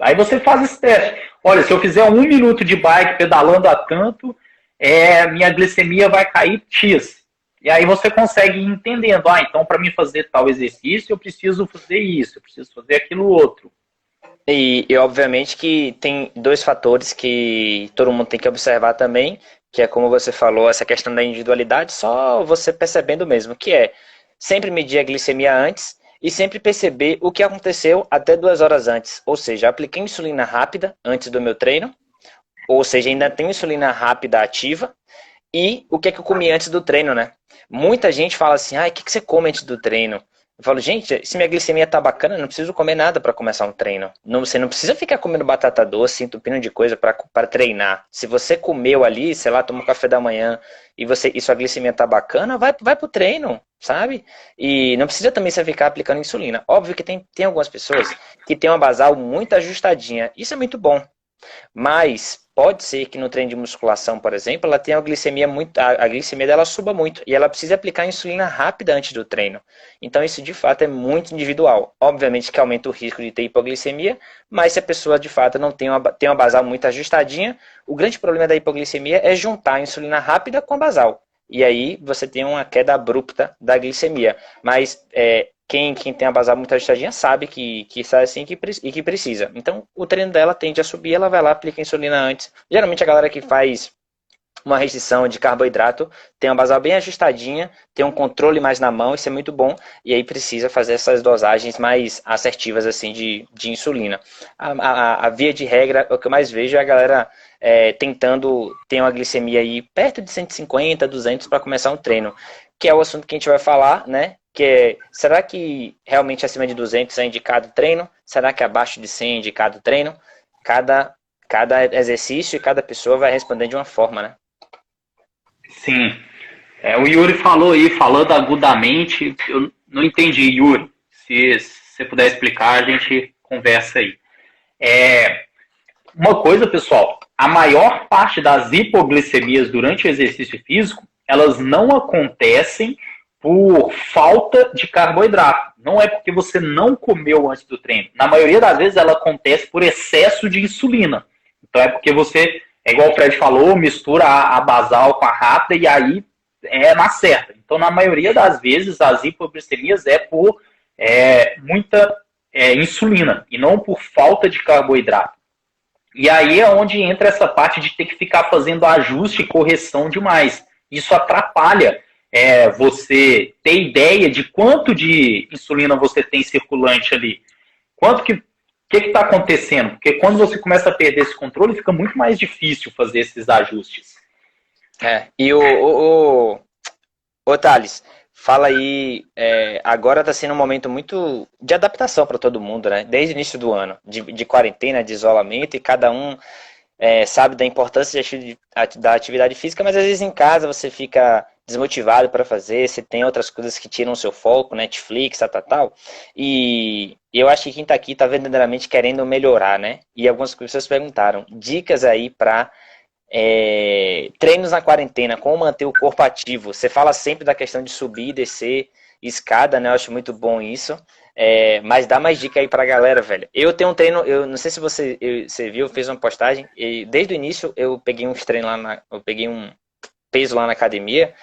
Aí você faz esse teste. Olha, se eu fizer 1 minuto de bike pedalando a tanto, minha glicemia vai cair X. E aí você consegue ir entendendo. Então para mim fazer tal exercício, eu preciso fazer isso, eu preciso fazer aquilo outro.
E obviamente que tem 2 fatores que todo mundo tem que observar também, que é como você falou, essa questão da individualidade, só você percebendo mesmo, que é sempre medir a glicemia antes e sempre perceber o que aconteceu até 2 horas antes. Ou seja, apliquei insulina rápida antes do meu treino, ou seja, ainda tenho insulina rápida ativa, e o que é que eu comi antes do treino, né? Muita gente fala assim, o que você come antes do treino? Eu falo, gente, se minha glicemia tá bacana, eu não preciso comer nada para começar um treino. Você não precisa ficar comendo batata doce, entupindo de coisa para treinar. Se você comeu ali, sei lá, tomou café da manhã e sua glicemia tá bacana, vai pro treino, sabe? E não precisa também você ficar aplicando insulina. Óbvio que tem algumas pessoas que tem uma basal muito ajustadinha. Isso é muito bom. Mas pode ser que no treino de musculação, por exemplo, ela tenha uma glicemia muito, a glicemia dela suba muito e ela precisa aplicar insulina rápida antes do treino. Então isso de fato é muito individual. Obviamente que aumenta o risco de ter hipoglicemia, mas se a pessoa de fato não tem uma basal muito ajustadinha, o grande problema da hipoglicemia é juntar a insulina rápida com a basal. E aí você tem uma queda abrupta da glicemia. Mas quem tem a basal muito ajustadinha sabe que sai assim e que precisa. Então, o treino dela tende a subir, ela vai lá, aplica insulina antes. Geralmente, a galera que faz uma restrição de carboidrato tem uma basal bem ajustadinha, tem um controle mais na mão, isso é muito bom, e aí precisa fazer essas dosagens mais assertivas assim de insulina. A via de regra, o que eu mais vejo é a galera tentando ter uma glicemia aí perto de 150, 200 para começar um treino, que é o assunto que a gente vai falar, né? Que será que realmente acima de 200 é indicado treino? Será que abaixo de 100 é indicado treino? Cada exercício e cada pessoa vai responder de uma forma, né?
Sim. O Yuri falou aí, falando agudamente, eu não entendi, Yuri. Se você puder explicar, a gente conversa aí. Uma coisa, pessoal, a maior parte das hipoglicemias durante o exercício físico, elas não acontecem por falta de carboidrato. Não é porque você não comeu antes do treino. Na maioria das vezes ela acontece por excesso de insulina. Então é porque você, igual o Fred falou, mistura a basal com a rápida e aí é na certa. Então na maioria das vezes as hipoglicemias é por muita insulina e não por falta de carboidrato. E aí é onde entra essa parte de ter que ficar fazendo ajuste e correção demais. Isso atrapalha você ter ideia de quanto de insulina você tem circulante ali. Quanto que está acontecendo? Porque quando você começa a perder esse controle, fica muito mais difícil fazer esses ajustes.
E o Thales, fala aí, agora está sendo um momento muito de adaptação para todo mundo, né? Desde o início do ano, de quarentena, de isolamento, e cada um sabe da importância da atividade física, mas às vezes em casa você fica desmotivado para fazer, você tem outras coisas que tiram o seu foco, Netflix, tal. E eu acho que quem está aqui está verdadeiramente querendo melhorar, né? E algumas pessoas perguntaram, dicas aí para treinos na quarentena, como manter o corpo ativo. Você fala sempre da questão de subir e descer escada, né? Eu acho muito bom isso. Mas dá mais dica aí pra galera, velho. Eu tenho um treino, eu não sei se você viu, fez uma postagem, e desde o início eu peguei uns treinos eu peguei um peso lá na academia,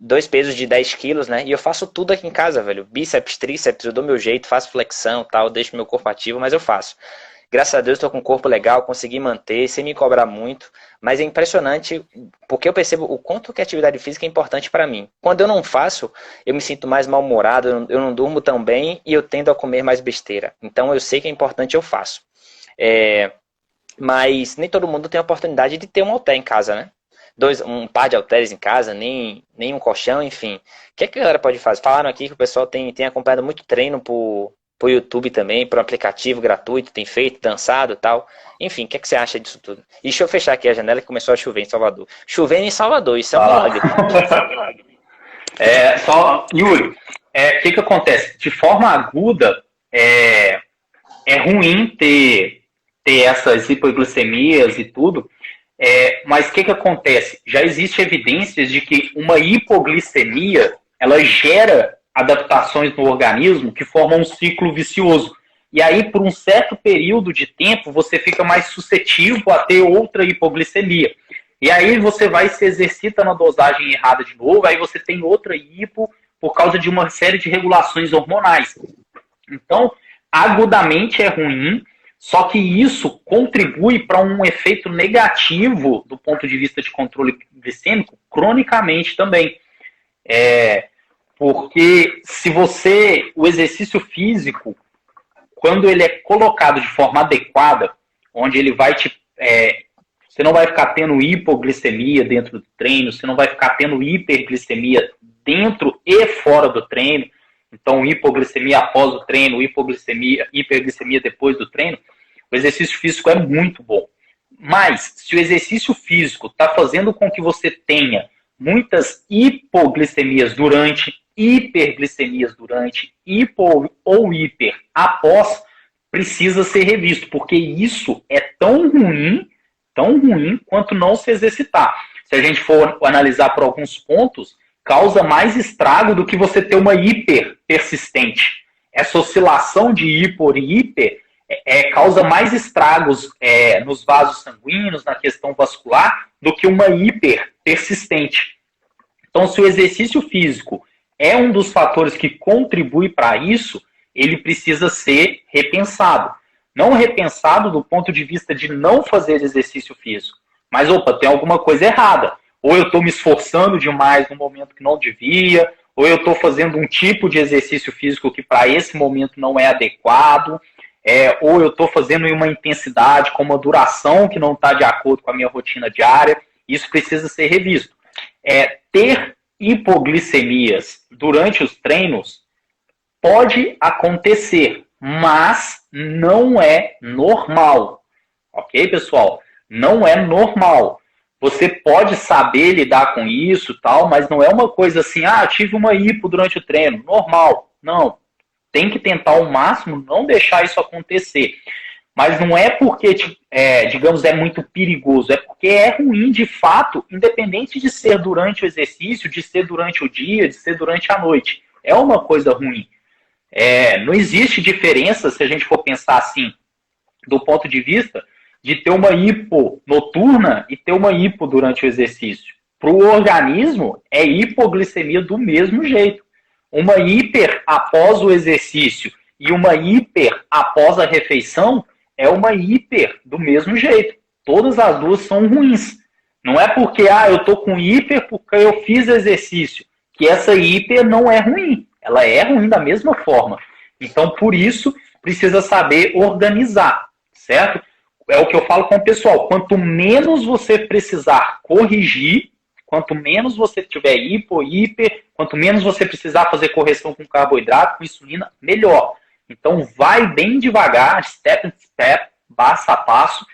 2 pesos de 10 quilos, né? E eu faço tudo aqui em casa, velho. Bíceps, tríceps, eu dou meu jeito, faço flexão, tal, deixo meu corpo ativo, mas eu faço. Graças a Deus estou com um corpo legal, consegui manter, sem me cobrar muito, mas é impressionante porque eu percebo o quanto que a atividade física é importante para mim. Quando eu não faço, eu me sinto mais mal-humorado, eu não durmo tão bem e eu tendo a comer mais besteira. Então eu sei que é importante, eu faço. Mas nem todo mundo tem a oportunidade de ter um halter em casa, né? Um par de halteres em casa, nem um colchão, enfim. O que a galera pode fazer? Falaram aqui que o pessoal tem acompanhado muito treino por YouTube também, por um aplicativo gratuito, tem feito, dançado e tal. Enfim, o que você acha disso tudo? E deixa eu fechar aqui a janela que começou a chover em Salvador. Chovendo em Salvador, isso é um milagre.
Yuri, o que acontece? De forma aguda, é ruim ter essas hipoglicemias e tudo, mas o que acontece? Já existe evidências de que uma hipoglicemia, ela gera adaptações no organismo que formam um ciclo vicioso. E aí, por um certo período de tempo, você fica mais suscetível a ter outra hipoglicemia. E aí você vai se exercita na dosagem errada de novo, aí você tem outra hipo por causa de uma série de regulações hormonais. Então, agudamente é ruim, só que isso contribui para um efeito negativo do ponto de vista de controle glicêmico, cronicamente também. Porque o exercício físico, quando ele é colocado de forma adequada, onde ele vai você não vai ficar tendo hipoglicemia dentro do treino, você não vai ficar tendo hiperglicemia dentro e fora do treino, Então, hipoglicemia após o treino, hiperglicemia depois do treino, o exercício físico é muito bom. Mas, se o exercício físico está fazendo com que você tenha muitas hipoglicemias durante, hiperglicemias durante, hipo ou hiper após, precisa ser revisto, porque isso é tão ruim quanto não se exercitar. Se a gente for analisar por alguns pontos, causa mais estrago do que você ter uma hiper persistente. Essa oscilação de hipo e hiper causa mais estragos nos vasos sanguíneos, na questão vascular, do que uma hiper persistente. Então, se o exercício físico é um dos fatores que contribui para isso, ele precisa ser repensado. Não repensado do ponto de vista de não fazer exercício físico, mas, tem alguma coisa errada. Ou eu estou me esforçando demais no momento que não devia, ou eu estou fazendo um tipo de exercício físico que para esse momento não é adequado, ou eu estou fazendo em uma intensidade com uma duração que não está de acordo com a minha rotina diária. Isso precisa ser revisto. Ter hipoglicemias durante os treinos pode acontecer, mas não é normal. Ok, pessoal? Não é normal. Você pode saber lidar com isso, tal, mas não é uma coisa assim, tive uma hipo durante o treino, normal. Não. Tem que tentar ao máximo não deixar isso acontecer. Mas não é porque, digamos, é muito perigoso, é porque é ruim de fato, independente de ser durante o exercício, de ser durante o dia, de ser durante a noite. É uma coisa ruim. Não existe diferença, se a gente for pensar assim, do ponto de vista de ter uma hipo noturna e ter uma hipo durante o exercício. Para o organismo, é hipoglicemia do mesmo jeito. Uma hiper após o exercício e uma hiper após a refeição é uma hiper do mesmo jeito. Todas as duas são ruins. Não é porque eu estou com hiper porque eu fiz exercício, que essa hiper não é ruim. Ela é ruim da mesma forma. Então, por isso, precisa saber organizar, certo? É o que eu falo com o pessoal. Quanto menos você precisar corrigir, quanto menos você tiver hipo, hiper, quanto menos você precisar fazer correção com carboidrato, com insulina, melhor. Então, vai bem devagar, step by step, passo a passo,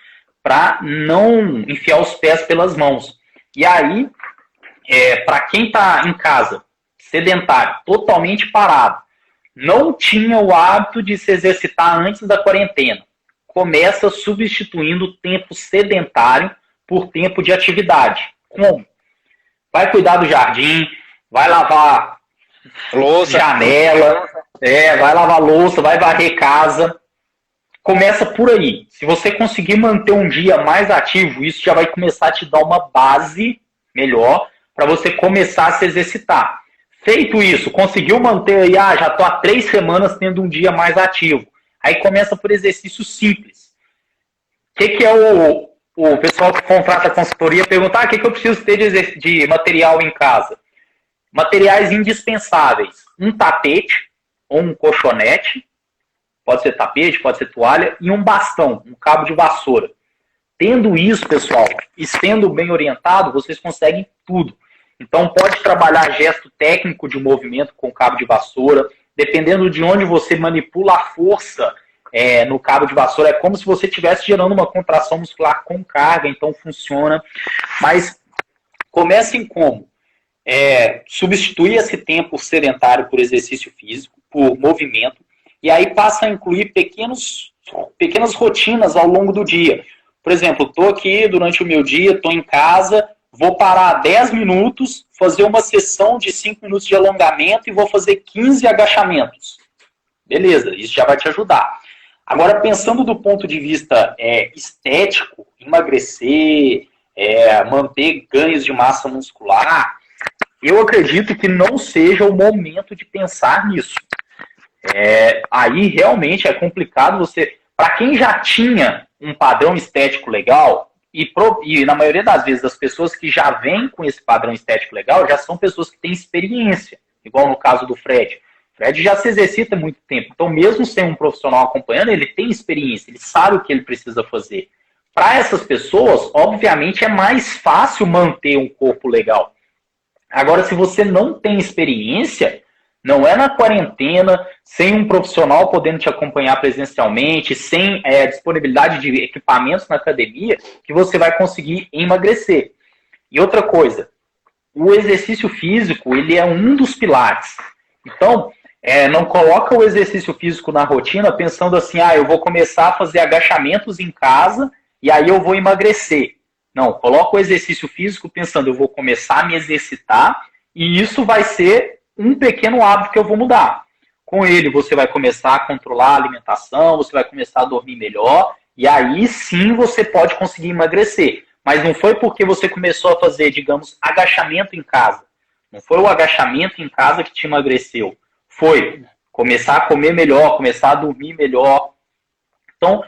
para não enfiar os pés pelas mãos. E aí, para quem está em casa, sedentário, totalmente parado, não tinha o hábito de se exercitar antes da quarentena, começa substituindo o tempo sedentário por tempo de atividade. Como? Vai cuidar do jardim, vai lavar louça, janela, vai lavar louça, vai varrer casa. Começa por aí. Se você conseguir manter um dia mais ativo, isso já vai começar a te dar uma base melhor para você começar a se exercitar. Feito isso, conseguiu manter aí, já estou há 3 semanas tendo um dia mais ativo. Aí começa por exercício simples. O que é o pessoal que contrata a consultoria perguntar o que eu preciso ter de material em casa? Materiais indispensáveis. Um tapete ou um colchonete, pode ser tapete, pode ser toalha, e um bastão, um cabo de vassoura. Tendo isso, pessoal, e sendo bem orientado, vocês conseguem tudo. Então, pode trabalhar gesto técnico de movimento com cabo de vassoura. Dependendo de onde você manipula a força no cabo de vassoura, é como se você estivesse gerando uma contração muscular com carga, então funciona. Mas comecem como? Substituir esse tempo sedentário por exercício físico, por movimento, e aí passa a incluir pequenas rotinas ao longo do dia. Por exemplo, estou aqui durante o meu dia, estou em casa, vou parar 10 minutos, fazer uma sessão de 5 minutos de alongamento e vou fazer 15 agachamentos. Beleza, isso já vai te ajudar. Agora, pensando do ponto de vista estético, emagrecer, manter ganhos de massa muscular, eu acredito que não seja o momento de pensar nisso. Aí realmente é complicado você... Para quem já tinha um padrão estético legal, e na maioria das vezes as pessoas que já vêm com esse padrão estético legal já são pessoas que têm experiência, igual no caso do Fred. O Fred já se exercita há muito tempo, então mesmo sem um profissional acompanhando, ele tem experiência, ele sabe o que ele precisa fazer. Para essas pessoas, obviamente, é mais fácil manter um corpo legal. Agora, se você não tem experiência, Não é na quarentena, sem um profissional podendo te acompanhar presencialmente, sem disponibilidade de equipamentos na academia, que você vai conseguir emagrecer. E outra coisa, o exercício físico, ele é um dos pilares. Então, não coloca o exercício físico na rotina pensando assim, eu vou começar a fazer agachamentos em casa e aí eu vou emagrecer. Não, coloca o exercício físico pensando, eu vou começar a me exercitar e isso vai ser um pequeno hábito que eu vou mudar. Com ele, você vai começar a controlar a alimentação, você vai começar a dormir melhor, e aí sim você pode conseguir emagrecer. Mas não foi porque você começou a fazer, digamos, agachamento em casa. Não foi o agachamento em casa que te emagreceu. Foi começar a comer melhor, começar a dormir melhor. Então,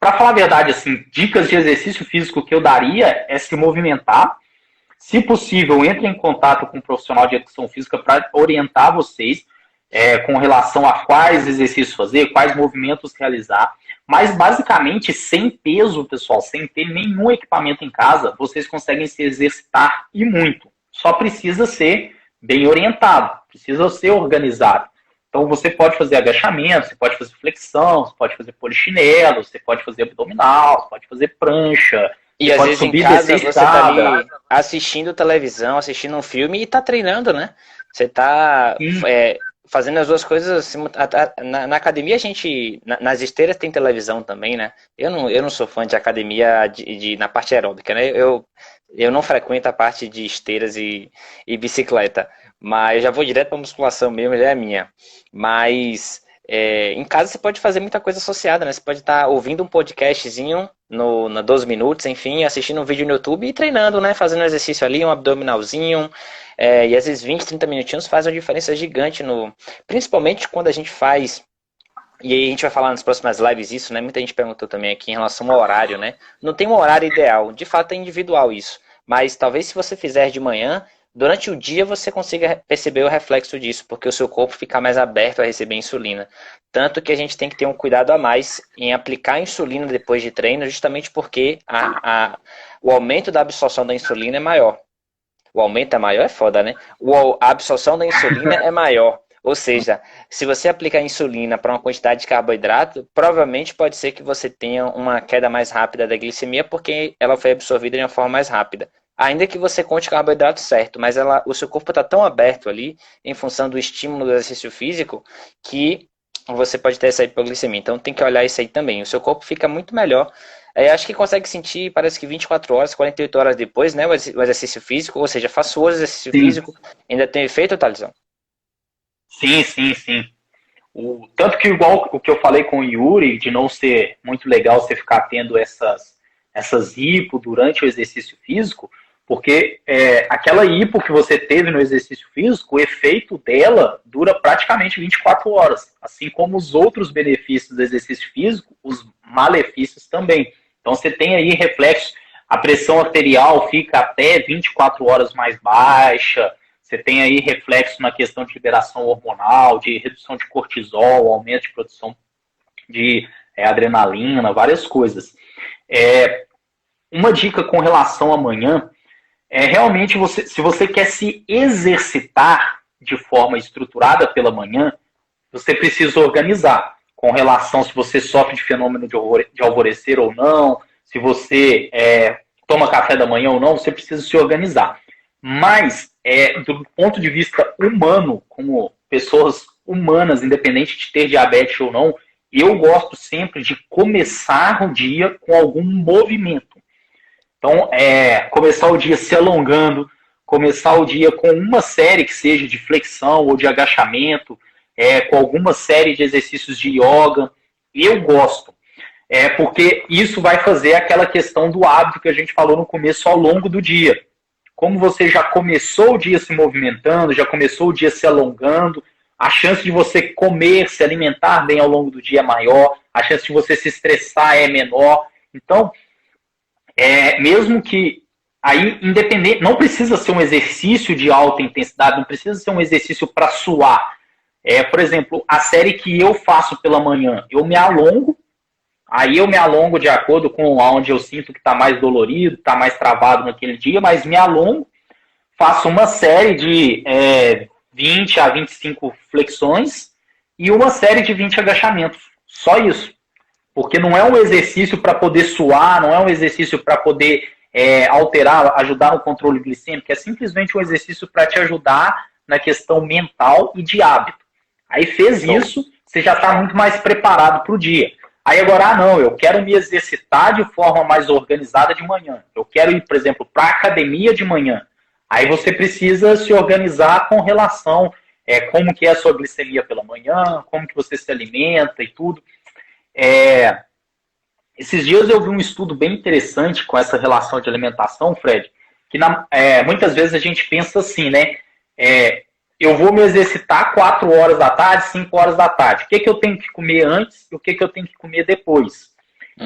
para falar a verdade, assim, dicas de exercício físico que eu daria é se movimentar. Se possível, entre em contato com um profissional de educação física para orientar vocês com relação a quais exercícios fazer, quais movimentos realizar. Mas, basicamente, sem peso, pessoal, sem ter nenhum equipamento em casa, vocês conseguem se exercitar e muito. Só precisa ser bem orientado, precisa ser organizado. Então, você pode fazer agachamento, você pode fazer flexão, você pode fazer polichinelo, você pode fazer abdominal, você pode fazer prancha.
E às vezes em casa você tá ali assistindo televisão, assistindo um filme e tá treinando, né? Você tá fazendo as duas coisas. Na academia a gente, nas esteiras tem televisão também, né? Eu não sou fã de academia na parte aeróbica, né? Eu não frequento a parte de esteiras e bicicleta, mas eu já vou direto pra musculação mesmo, já é minha. Mas em casa você pode fazer muita coisa associada, né? Você pode estar ouvindo um podcastzinho na 12 minutos, enfim, assistindo um vídeo no YouTube e treinando, né? Fazendo um exercício ali, um abdominalzinho. E às vezes 20, 30 minutinhos faz uma diferença gigante, principalmente quando a gente faz. E aí a gente vai falar nas próximas lives isso, né? Muita gente perguntou também aqui em relação ao horário, né? Não tem um horário ideal, de fato é individual isso. Mas talvez se você fizer de manhã, durante o dia você consiga perceber o reflexo disso, porque o seu corpo fica mais aberto a receber insulina. Tanto que a gente tem que ter um cuidado a mais em aplicar a insulina depois de treino, justamente porque o aumento da absorção da insulina é maior. O aumento é maior, é foda, né? A absorção da insulina é maior. Ou seja, se você aplicar insulina para uma quantidade de carboidrato, provavelmente pode ser que você tenha uma queda mais rápida da glicemia, porque ela foi absorvida de uma forma mais rápida. Ainda que você conte carboidrato certo, mas o seu corpo está tão aberto ali, em função do estímulo do exercício físico, que você pode ter essa hipoglicemia. Então tem que olhar isso aí também. O seu corpo fica muito melhor. Acho que consegue sentir, parece que 24 horas, 48 horas depois, né, o exercício físico, ou seja, faço hoje exercício físico, ainda tem efeito, Thalisson?
Sim. Tanto que igual o que eu falei com o Yuri, de não ser muito legal você ficar tendo essas hipo durante o exercício físico, porque aquela hipo que você teve no exercício físico, o efeito dela dura praticamente 24 horas. Assim como os outros benefícios do exercício físico, os malefícios também. Então você tem aí reflexo, a pressão arterial fica até 24 horas mais baixa, você tem aí reflexo na questão de liberação hormonal, de redução de cortisol, aumento de produção de adrenalina, várias coisas. Uma dica com relação à manhã realmente, se você quer se exercitar de forma estruturada pela manhã, você precisa organizar com relação se você sofre de fenômeno de alvorecer ou não, se você toma café da manhã ou não, você precisa se organizar. Mas, do ponto de vista humano, como pessoas humanas, independente de ter diabetes ou não, eu gosto sempre de começar o dia com algum movimento. Então, começar o dia se alongando, começar o dia com uma série que seja de flexão ou de agachamento, com alguma série de exercícios de yoga. Eu gosto, porque isso vai fazer aquela questão do hábito que a gente falou no começo ao longo do dia. Como você já começou o dia se movimentando, já começou o dia se alongando, a chance de você comer, se alimentar bem ao longo do dia é maior, a chance de você se estressar é menor. Então, mesmo que aí, independente, não precisa ser um exercício de alta intensidade, não precisa ser um exercício para suar. Por exemplo, a série que eu faço pela manhã, eu me alongo, aí eu me alongo de acordo com onde eu sinto que está mais dolorido, está mais travado naquele dia, mas me alongo, faço uma série de 20 a 25 flexões e uma série de 20 agachamentos. Só isso. Porque não é um exercício para poder suar, não é um exercício para poder alterar, ajudar no controle glicêmico, é simplesmente um exercício para te ajudar na questão mental e de hábito. Aí fez isso, você já está muito mais preparado para o dia. Aí agora, não, eu quero me exercitar de forma mais organizada de manhã. Eu quero ir, por exemplo, para a academia de manhã. Aí você precisa se organizar com relação como que é a sua glicemia pela manhã, como que você se alimenta e tudo. Esses dias eu vi um estudo bem interessante com essa relação de alimentação, Fred, que muitas vezes a gente pensa assim, né? Eu vou me exercitar 4 horas da tarde, 5 horas da tarde. O que eu tenho que comer antes e o que eu tenho que comer depois?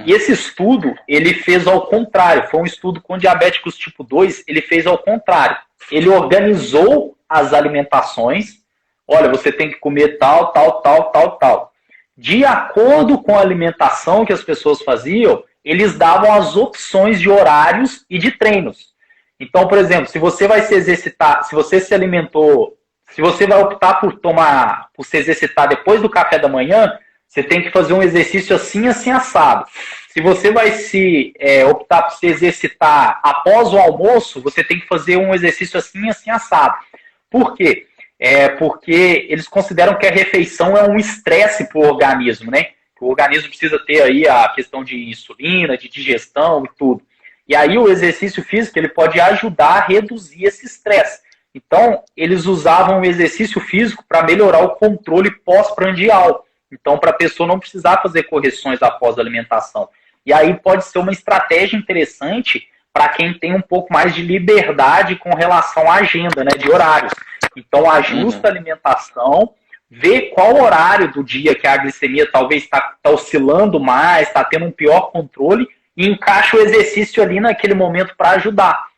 E esse estudo, ele fez ao contrário. Foi um estudo com diabéticos tipo 2, ele fez ao contrário. Ele organizou as alimentações. Olha, você tem que comer tal, tal, tal, tal, tal. De acordo com a alimentação que as pessoas faziam, eles davam as opções de horários e de treinos. Então, por exemplo, se você vai se exercitar, se você se alimentou, se você vai optar por se exercitar depois do café da manhã, você tem que fazer um exercício assim, assim, assado. Se você vai optar por se exercitar após o almoço, você tem que fazer um exercício assim, assim, assado. Por quê? Porque eles consideram que a refeição é um estresse para o organismo, né? O organismo precisa ter aí a questão de insulina, de digestão e tudo. E aí o exercício físico ele pode ajudar a reduzir esse estresse. Então, eles usavam o exercício físico para melhorar o controle pós-prandial. Então, para a pessoa não precisar fazer correções após a alimentação. E aí pode ser uma estratégia interessante para quem tem um pouco mais de liberdade com relação à agenda, né, de horários. Então, ajusta a alimentação, vê qual horário do dia que a glicemia talvez está oscilando mais, está tendo um pior controle, e encaixa o exercício ali naquele momento para ajudar.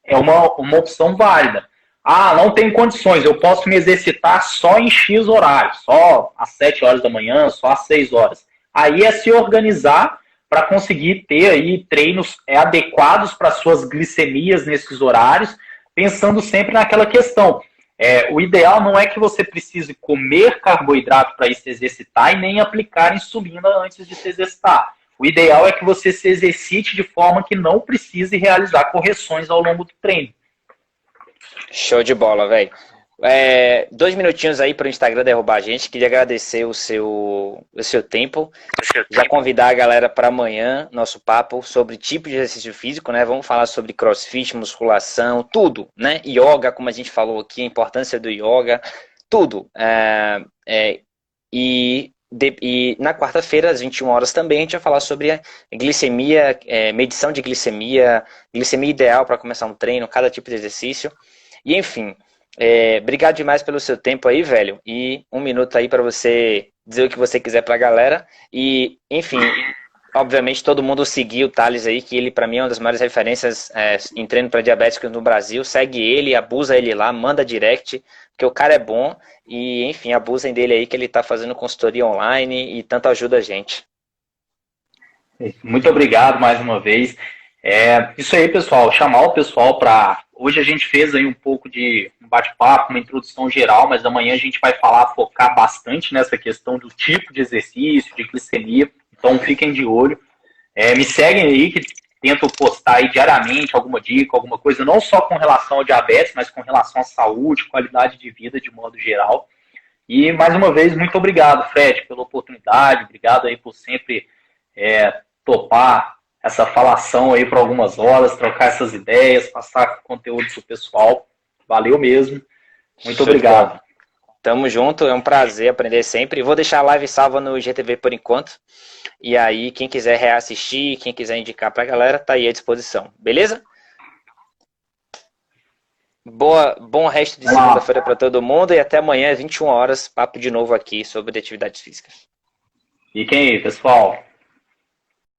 É uma opção válida. Ah, não tem condições, eu posso me exercitar só em X horário, só às 7 horas da manhã, só às 6 horas. Aí é se organizar para conseguir ter aí treinos adequados para suas glicemias nesses horários, pensando sempre naquela questão. O ideal não é que você precise comer carboidrato para ir se exercitar e nem aplicar insulina antes de se exercitar. O ideal é que você se exercite de forma que não precise realizar correções ao longo do treino.
Show de bola, velho. 2 minutinhos aí para o Instagram derrubar a gente. Queria agradecer o seu tempo. Já convidar a galera para amanhã, nosso papo sobre tipo de exercício físico, né? Vamos falar sobre crossfit, musculação, tudo, né? Yoga, como a gente falou aqui, a importância do yoga, tudo. E na quarta-feira, às 21 horas também, a gente vai falar sobre a glicemia, medição de glicemia ideal para começar um treino, cada tipo de exercício. E enfim, obrigado demais pelo seu tempo aí, velho. E 1 minuto aí para você dizer o que você quiser pra galera. E, enfim, obviamente todo mundo seguir o Thales aí, que ele pra mim é uma das maiores referências em treino para diabéticos no Brasil. Segue ele, abusa ele lá, manda direct, porque o cara é bom. E, enfim, abusem dele aí, que ele tá fazendo consultoria online e tanto ajuda a gente.
Muito obrigado mais uma vez. Isso aí, pessoal, chamar o pessoal para... Hoje a gente fez aí um pouco de um bate-papo, uma introdução geral, mas amanhã a gente vai focar bastante nessa questão do tipo de exercício, de glicemia, então fiquem de olho. Me seguem aí, que tento postar aí diariamente alguma dica, alguma coisa, não só com relação ao diabetes, mas com relação à saúde, qualidade de vida de modo geral. E, mais uma vez, muito obrigado, Fred, pela oportunidade, obrigado aí por sempre topar essa falação aí por algumas horas, trocar essas ideias, passar conteúdo pro pessoal. Valeu mesmo. Muito obrigado.
Tamo junto, é um prazer aprender sempre. Vou deixar a live salva no IGTV por enquanto. E aí, quem quiser reassistir, quem quiser indicar pra galera, tá aí à disposição. Beleza? Bom resto de segunda-feira para todo mundo e até amanhã, às 21 horas, papo de novo aqui sobre atividades físicas.
Fiquem aí, pessoal.